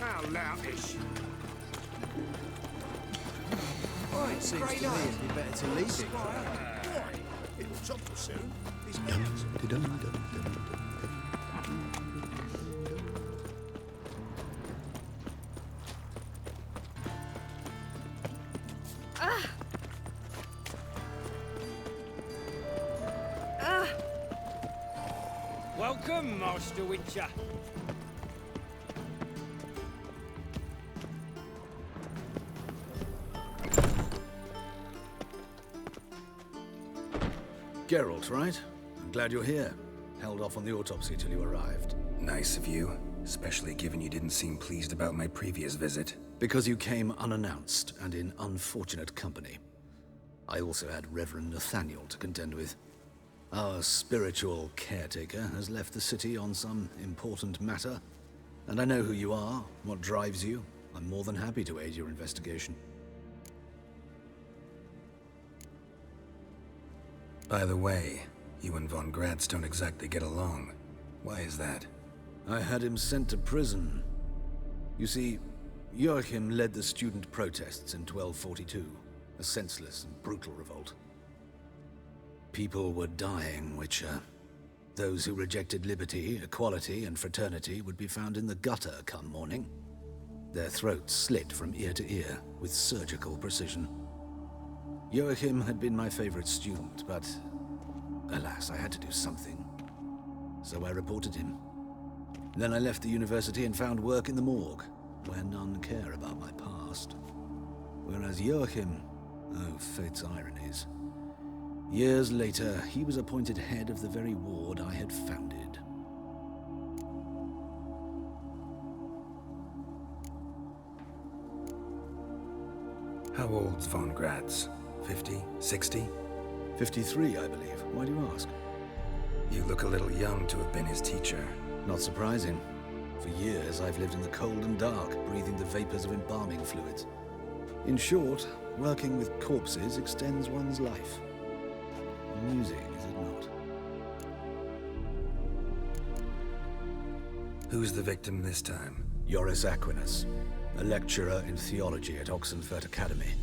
How loutish. It seems to me it'd be better to leave it. It'll topple soon. These Welcome, Master Witcher. Geralt, right? I'm glad you're here. Held off on the autopsy till you arrived. Nice of you, especially given you didn't seem pleased about my previous visit. Because you came unannounced and in unfortunate company. I also had Reverend Nathaniel to contend with. Our spiritual caretaker has left the city on some important matter, and I know who you are, what drives you. I'm more than happy to aid your investigation. By the way, you and von Gratz don't exactly get along. Why is that? I had him sent to prison. You see, Joachim led the student protests in 1242, a senseless and brutal revolt. People were dying, Witcher. Those who rejected liberty, equality, and fraternity would be found in the gutter come morning. Their throats slit from ear to ear with surgical precision. Joachim had been my favorite student, but alas, I had to do something. So I reported him. Then I left the university and found work in the morgue, where none care about my past. Whereas Joachim, oh, fate's ironies. Years later, he was appointed head of the very ward I had founded. How old's von Gratz? 50? 60? 53, I believe. Why do you ask? You look a little young to have been his teacher. Not surprising. For years, I've lived in the cold and dark, breathing the vapors of embalming fluids. In short, working with corpses extends one's life. Amusing, is it not? Who's the victim this time? Joris Aquinas, a lecturer in theology at Oxenfurt Academy.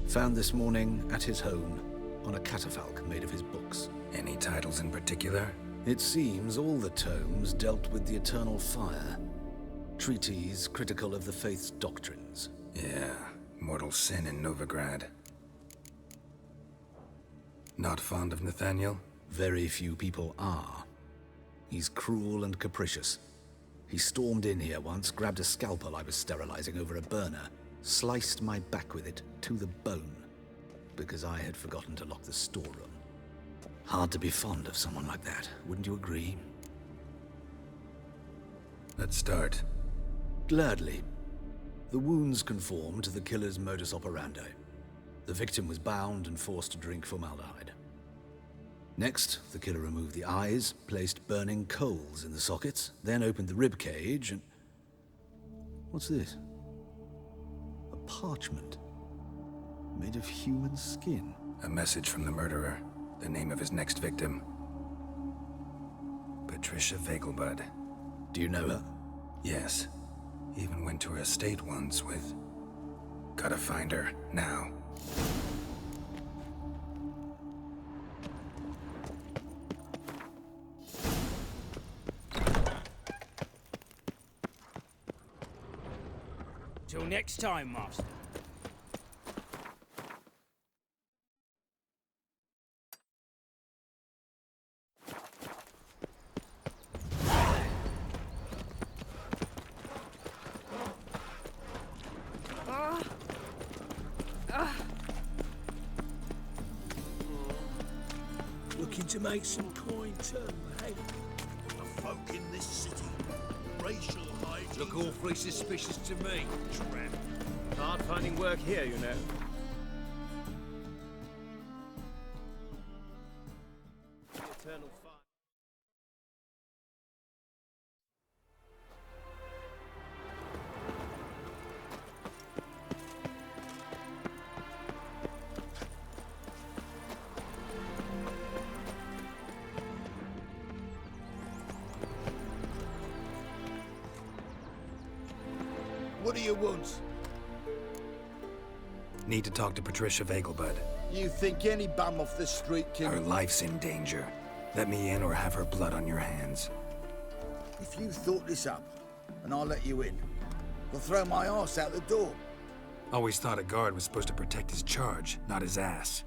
Found this morning at his home on a catafalque made of his books. Any titles in particular? It seems all the tomes dealt with the eternal fire. Treatises critical of the faith's doctrines. Yeah, mortal sin in Novigrad. Not fond of Nathaniel? Very few people are. He's cruel and capricious. He stormed in here once, grabbed a scalpel I was sterilizing over a burner, sliced my back with it to the bone, because I had forgotten to lock the storeroom. Hard to be fond of someone like that, wouldn't you agree? Let's start. Gladly. The wounds conform to the killer's modus operandi. The victim was bound and forced to drink formaldehyde. Next, the killer removed the eyes, placed burning coals in the sockets, then opened the rib cage and... What's this? A parchment. Made of human skin. A message from the murderer. The name of his next victim. Patricia Vegelbud. Do you know her? Yes. Even went to her estate once with... Gotta find her, now. Till next time, Master. to make some coin too, eh? The folk in this city, racial hygiene. Look awfully suspicious to me, tramp. Hard finding work here, you know. Eternal fire. What do you want? Need to talk to Patricia Vegelbud. You think any bum off the street can... Her life's in danger. Let me in or have her blood on your hands. If you thought this up, and I'll let you in, I'll throw my arse out the door. Always thought a guard was supposed to protect his charge, not his ass.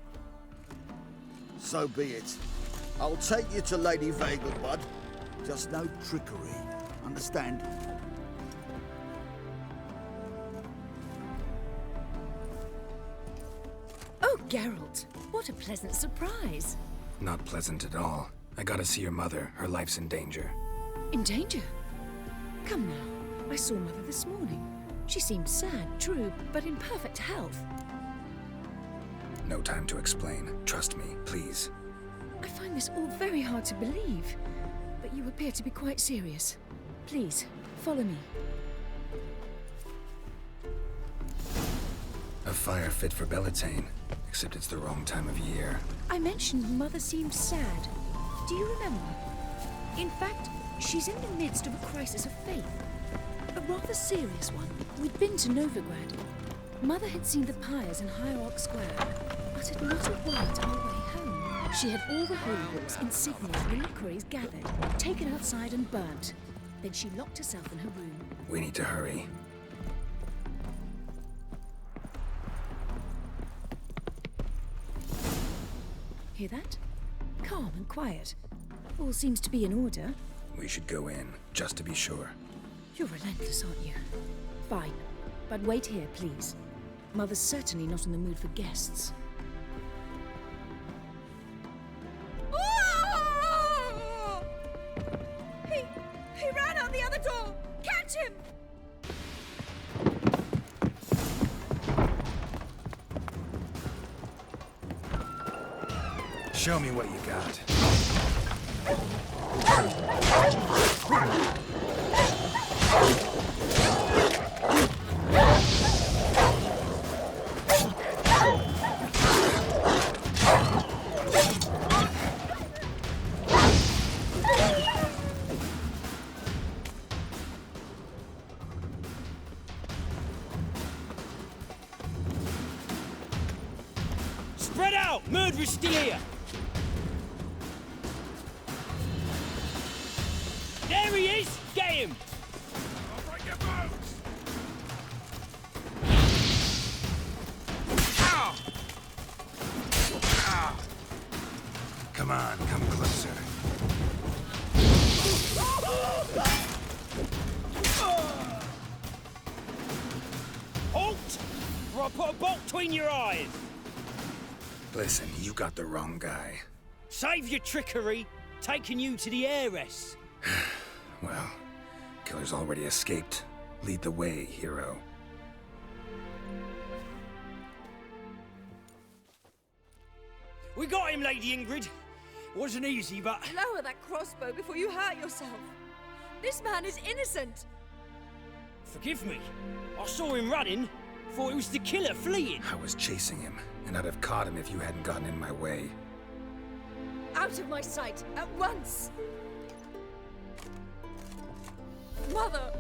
So be it. I'll take you to Lady Vegelbud. Just no trickery. Understand? Oh, Geralt, what a pleasant surprise. Not pleasant at all. I gotta see your mother. Her life's in danger. In danger? Come now, I saw Mother this morning. She seemed sad, true, but in perfect health. No time to explain. Trust me, please. I find this all very hard to believe, but you appear to be quite serious. Please, follow me. A fire fit for Bellatane, except it's the wrong time of year. I mentioned Mother seemed sad. Do you remember? In fact, she's in the midst of a crisis of faith. A rather serious one. We'd been to Novigrad. Mother had seen the pyres in Hierarch Square, uttered not a word on her way home. She had all the holy books, insignias, reliquaries gathered, taken outside and burnt. Then she locked herself in her room. We need to hurry. Hear that? Calm and quiet. All seems to be in order. We should go in, just to be sure. You're relentless, aren't you? Fine. But wait here, please. Mother's certainly not in the mood for guests. He ran out the other door! Catch him! Show me what you got. Spread out! Murderer's still here! There he is! Get him! I'll break your bones! Come on, come closer. Halt! Or I'll put a bolt between your eyes! Listen, you got the wrong guy. Save your trickery! Taking you to the heiress! Well, killer's already escaped. Lead the way, hero. We got him, Lady Ingrid. Wasn't easy, but... Lower that crossbow before you hurt yourself. This man is innocent. Forgive me. I saw him running. Thought it was the killer fleeing. I was chasing him, and I'd have caught him if you hadn't gotten in my way. Out of my sight, at once! Mother!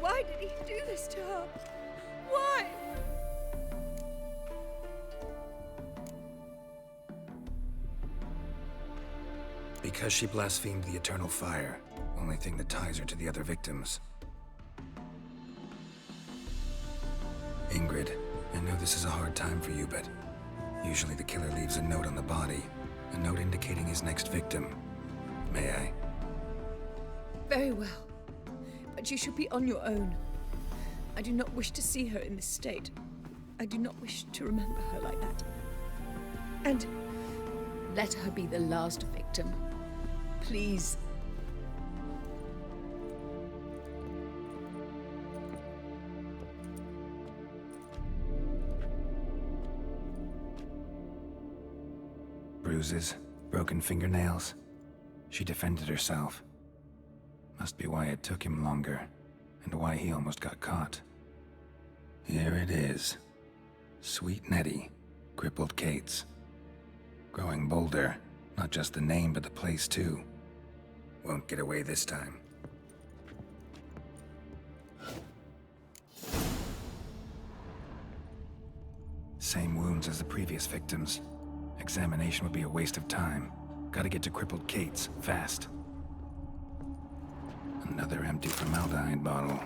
Why did he do this to her? Why? Because she blasphemed the eternal fire. Only thing that ties her to the other victims. Ingrid, I know this is a hard time for you, but usually the killer leaves a note on the body. A note indicating his next victim. May I? Very well. But you should be on your own. I do not wish to see her in this state. I do not wish to remember her like that. And Let her be the last victim. Please. Bruises, broken fingernails. She defended herself. Must be why it took him longer, and why he almost got caught. Here it is. Sweet Nettie, crippled Kate's. Growing bolder, not just the name but the place too. Won't get away this time. Same wounds as the previous victims. Examination would be a waste of time. Gotta get to crippled Kate's, fast. Another empty formaldehyde bottle.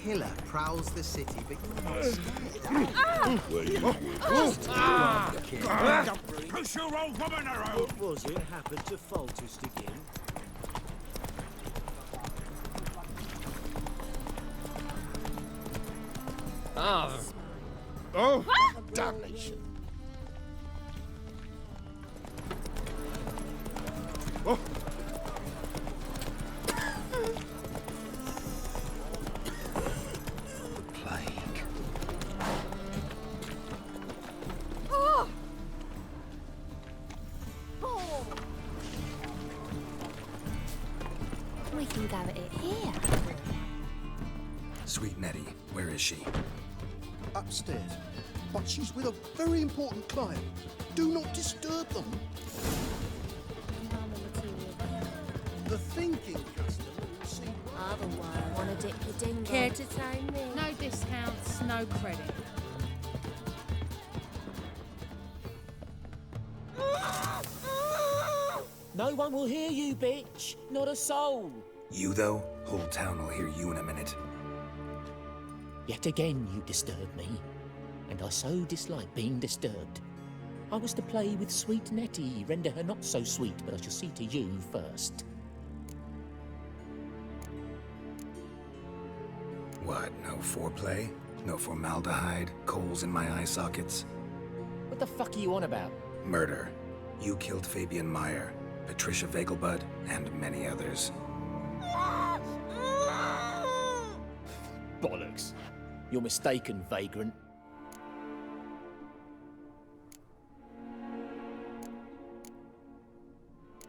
Killer prowls the city, but you're not scared. Push your old woman around! What was it happened to Faltist again? Oh, damnation. Oh. We can go at it here. Sweet Nettie, where is she? Upstairs. But she's with a very important client. Do not disturb them. The thinking customer will see. Otherwise, want to dip your dingle. Care to take me? No discounts, no credit. No one will hear you, bitch. Not a soul. You, though? Whole town will hear you in a minute. Yet again you disturb me, and I so dislike being disturbed. I was to play with sweet Nettie, render her not so sweet, but I shall see to you first. What, no foreplay? No formaldehyde? Coals in my eye sockets? What the fuck are you on about? Murder. You killed Fabian Meyer, Patricia Vegelbud, and many others. Bollocks. You're mistaken, vagrant.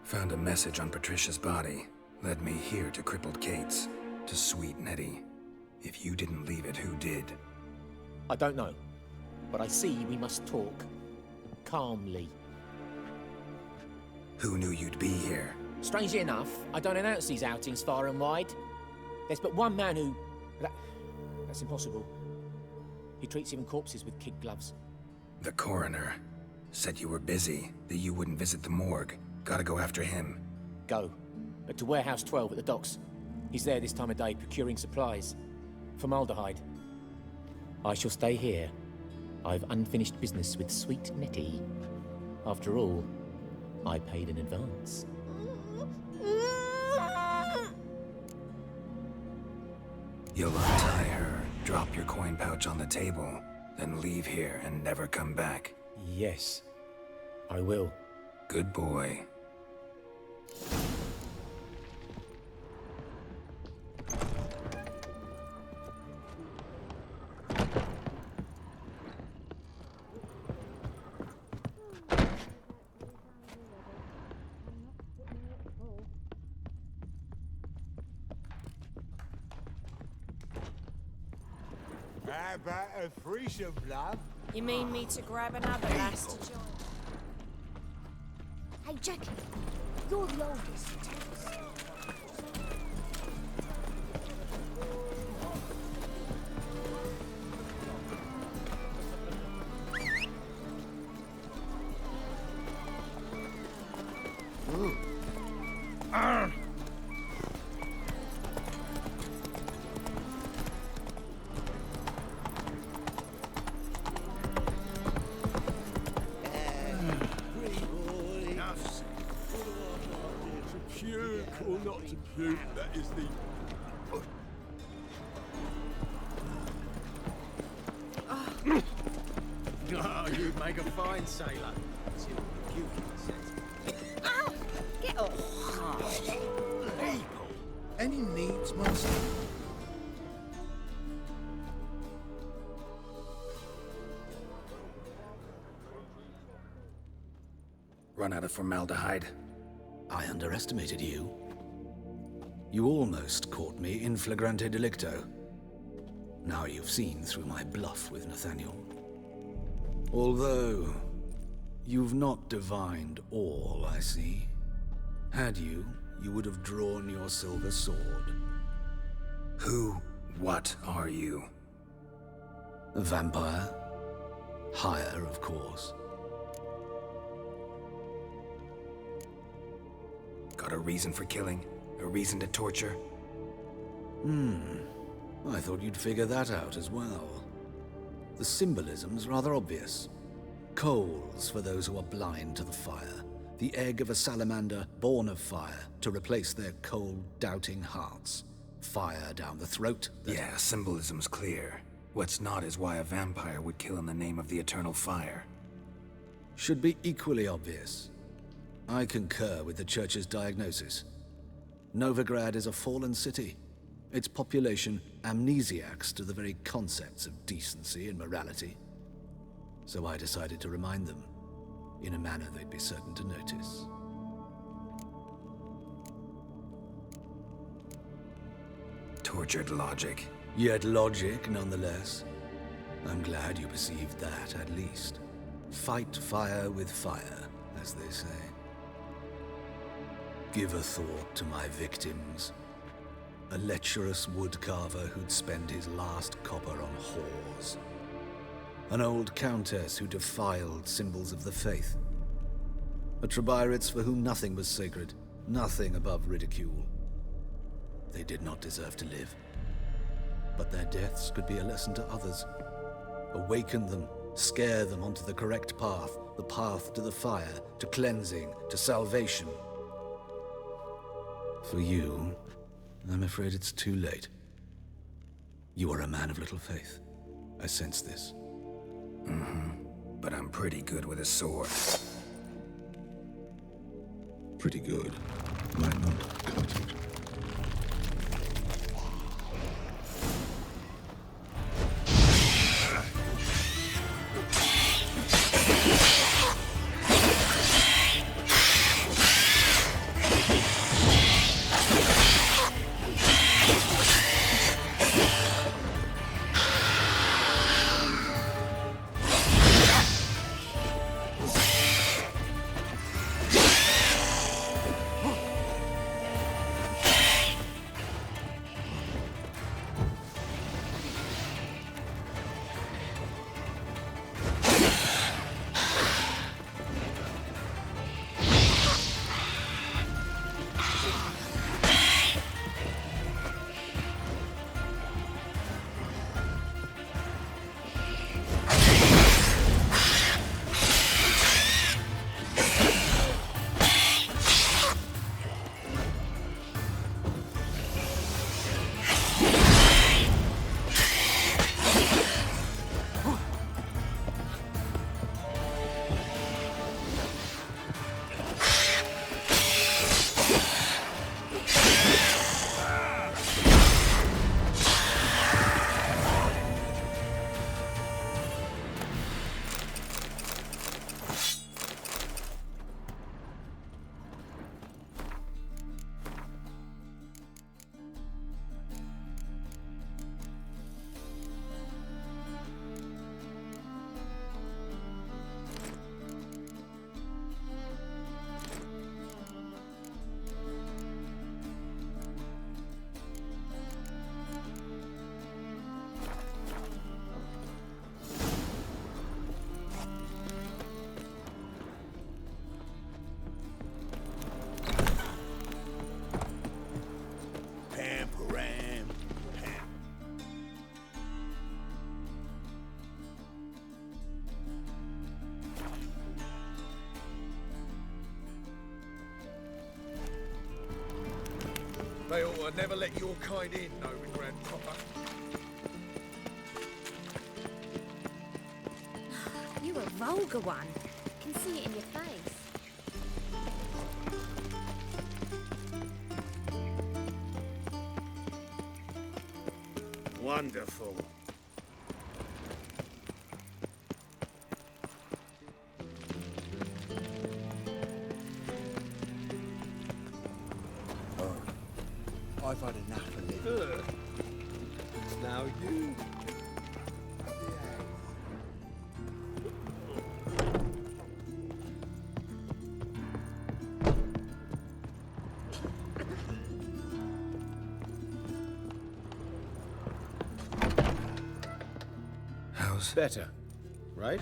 Found a message on Patricia's body. Led me here to crippled Kate's. To sweet Nettie. If you didn't leave it, who did? I don't know. But I see we must talk. Calmly. Who knew you'd be here? Strangely enough, I don't announce these outings far and wide. There's but one man who... That's impossible. He treats even corpses with kid gloves. The coroner. Said you were busy, that you wouldn't visit the morgue. Gotta go after him. Go. But to Warehouse 12 at the docks. He's there this time of day, procuring supplies. Formaldehyde. I shall stay here. I've unfinished business with sweet Nettie. After all, I paid in advance. You'll untie her, drop your coin pouch on the table, then leave here and never come back. Yes, I will. Good boy. How about a threesome, love? You mean me to grab another lass to join? Hey, Jackie, you're the oldest. Or not to puke, that is the... Oh, you'd make a fine sailor. Ow! Get off! People, any needs, master? Run out of formaldehyde. I underestimated you. You almost caught me in flagrante delicto. Now you've seen through my bluff with Nathaniel. Although, you've not divined all, I see. Had you, you would have drawn your silver sword. What are you? A vampire. Higher, of course. Got a reason for killing? A reason to torture? I thought you'd figure that out as well. The symbolism's rather obvious. Coals for those who are blind to the fire. The egg of a salamander born of fire to replace their cold, doubting hearts. Fire down the throat. Yeah, symbolism's clear. What's not is why a vampire would kill in the name of the eternal fire. Should be equally obvious. I concur with the Church's diagnosis. Novigrad is a fallen city. Its population amnesiacs to the very concepts of decency and morality. So I decided to remind them, in a manner they'd be certain to notice. Tortured logic. Yet logic, nonetheless. I'm glad you perceived that, at least. Fight fire with fire, as they say. Give a thought to my victims. A lecherous woodcarver who'd spend his last copper on whores. An old countess who defiled symbols of the faith. A Trebirates for whom nothing was sacred, nothing above ridicule. They did not deserve to live. But their deaths could be a lesson to others. Awaken them, scare them onto the correct path, the path to the fire, to cleansing, to salvation. For you, I'm afraid it's too late. You are a man of little faith. I sense this. But I'm pretty good with a sword. Pretty good. Might not cut it. They ought to never let your kind in, Novigrad proper. You a vulgar one. I can see it in your face. Wonderful. I've had enough of living. It's now you. How's better, right?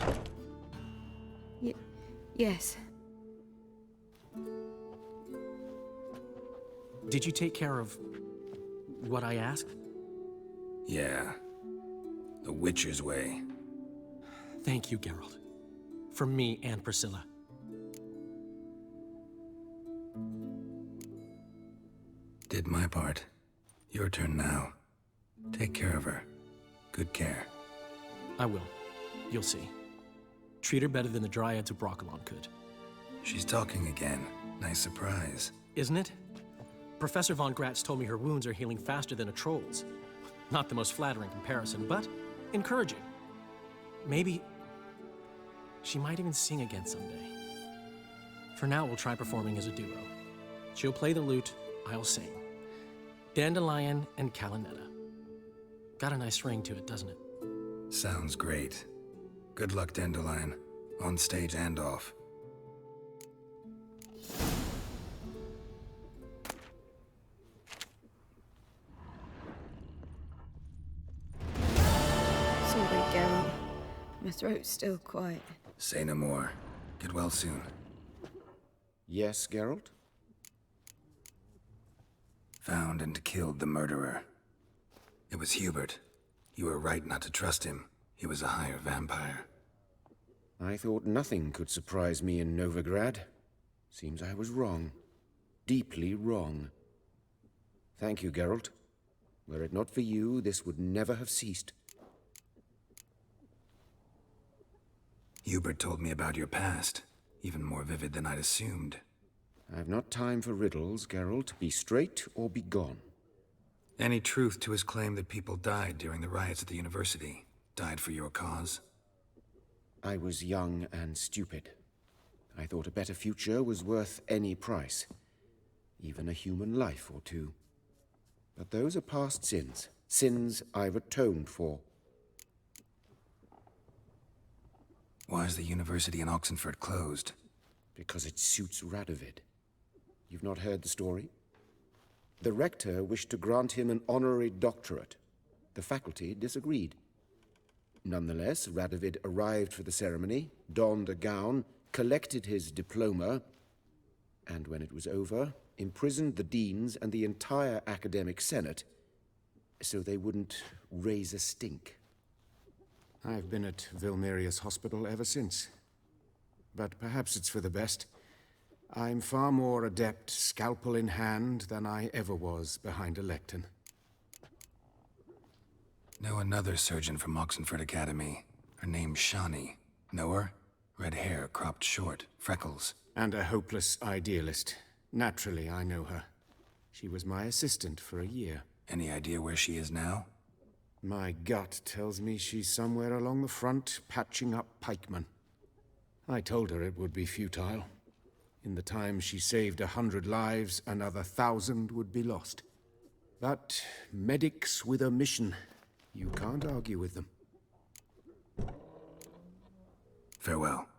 Yes. Did you take care of what I asked? Yeah. The Witcher's way. Thank you, Geralt. From me and Priscilla. Did my part. Your turn now. Take care of her. Good care. I will. You'll see. Treat her better than the Dryads of Broccolon could. She's talking again. Nice surprise. Isn't it? Professor von Gratz told me her wounds are healing faster than a troll's. Not the most flattering comparison, but encouraging. Maybe she might even sing again someday. For now, we'll try performing as a duo. She'll play the lute, I'll sing. Dandelion and Calinetta. Got a nice ring to it, doesn't it? Sounds great. Good luck, Dandelion. On stage and off. Sorry, Geralt. My throat's still quiet. Say no more. Get well soon. Yes, Geralt? Found and killed the murderer. It was Hubert. You were right not to trust him. He was a higher vampire. I thought nothing could surprise me in Novigrad. Seems I was wrong. Deeply wrong. Thank you, Geralt. Were it not for you, this would never have ceased. Hubert told me about your past. Even more vivid than I'd assumed. I've not time for riddles, Geralt. Be straight or be gone. Any truth to his claim that people died during the riots at the university? Died for your cause? I was young and stupid. I thought a better future was worth any price. Even a human life or two. But those are past sins. Sins I've atoned for. Why is the university in Oxenford closed? Because it suits Radovid. You've not heard the story? The rector wished to grant him an honorary doctorate. The faculty disagreed. Nonetheless, Radovid arrived for the ceremony, donned a gown, collected his diploma, and when it was over, imprisoned the deans and the entire academic senate so they wouldn't raise a stink. I've been at Vilmerius Hospital ever since. But perhaps it's for the best. I'm far more adept, scalpel in hand, than I ever was behind a lectern. Know another surgeon from Oxenford Academy. Her name's Shani. Know her? Red hair, cropped short, freckles. And a hopeless idealist. Naturally, I know her. She was my assistant for a year. Any idea where she is now? My gut tells me she's somewhere along the front, patching up pikemen. I told her it would be futile. In the time she saved 100 lives, another 1,000 would be lost. But medics with a mission, you can't argue with them. Farewell.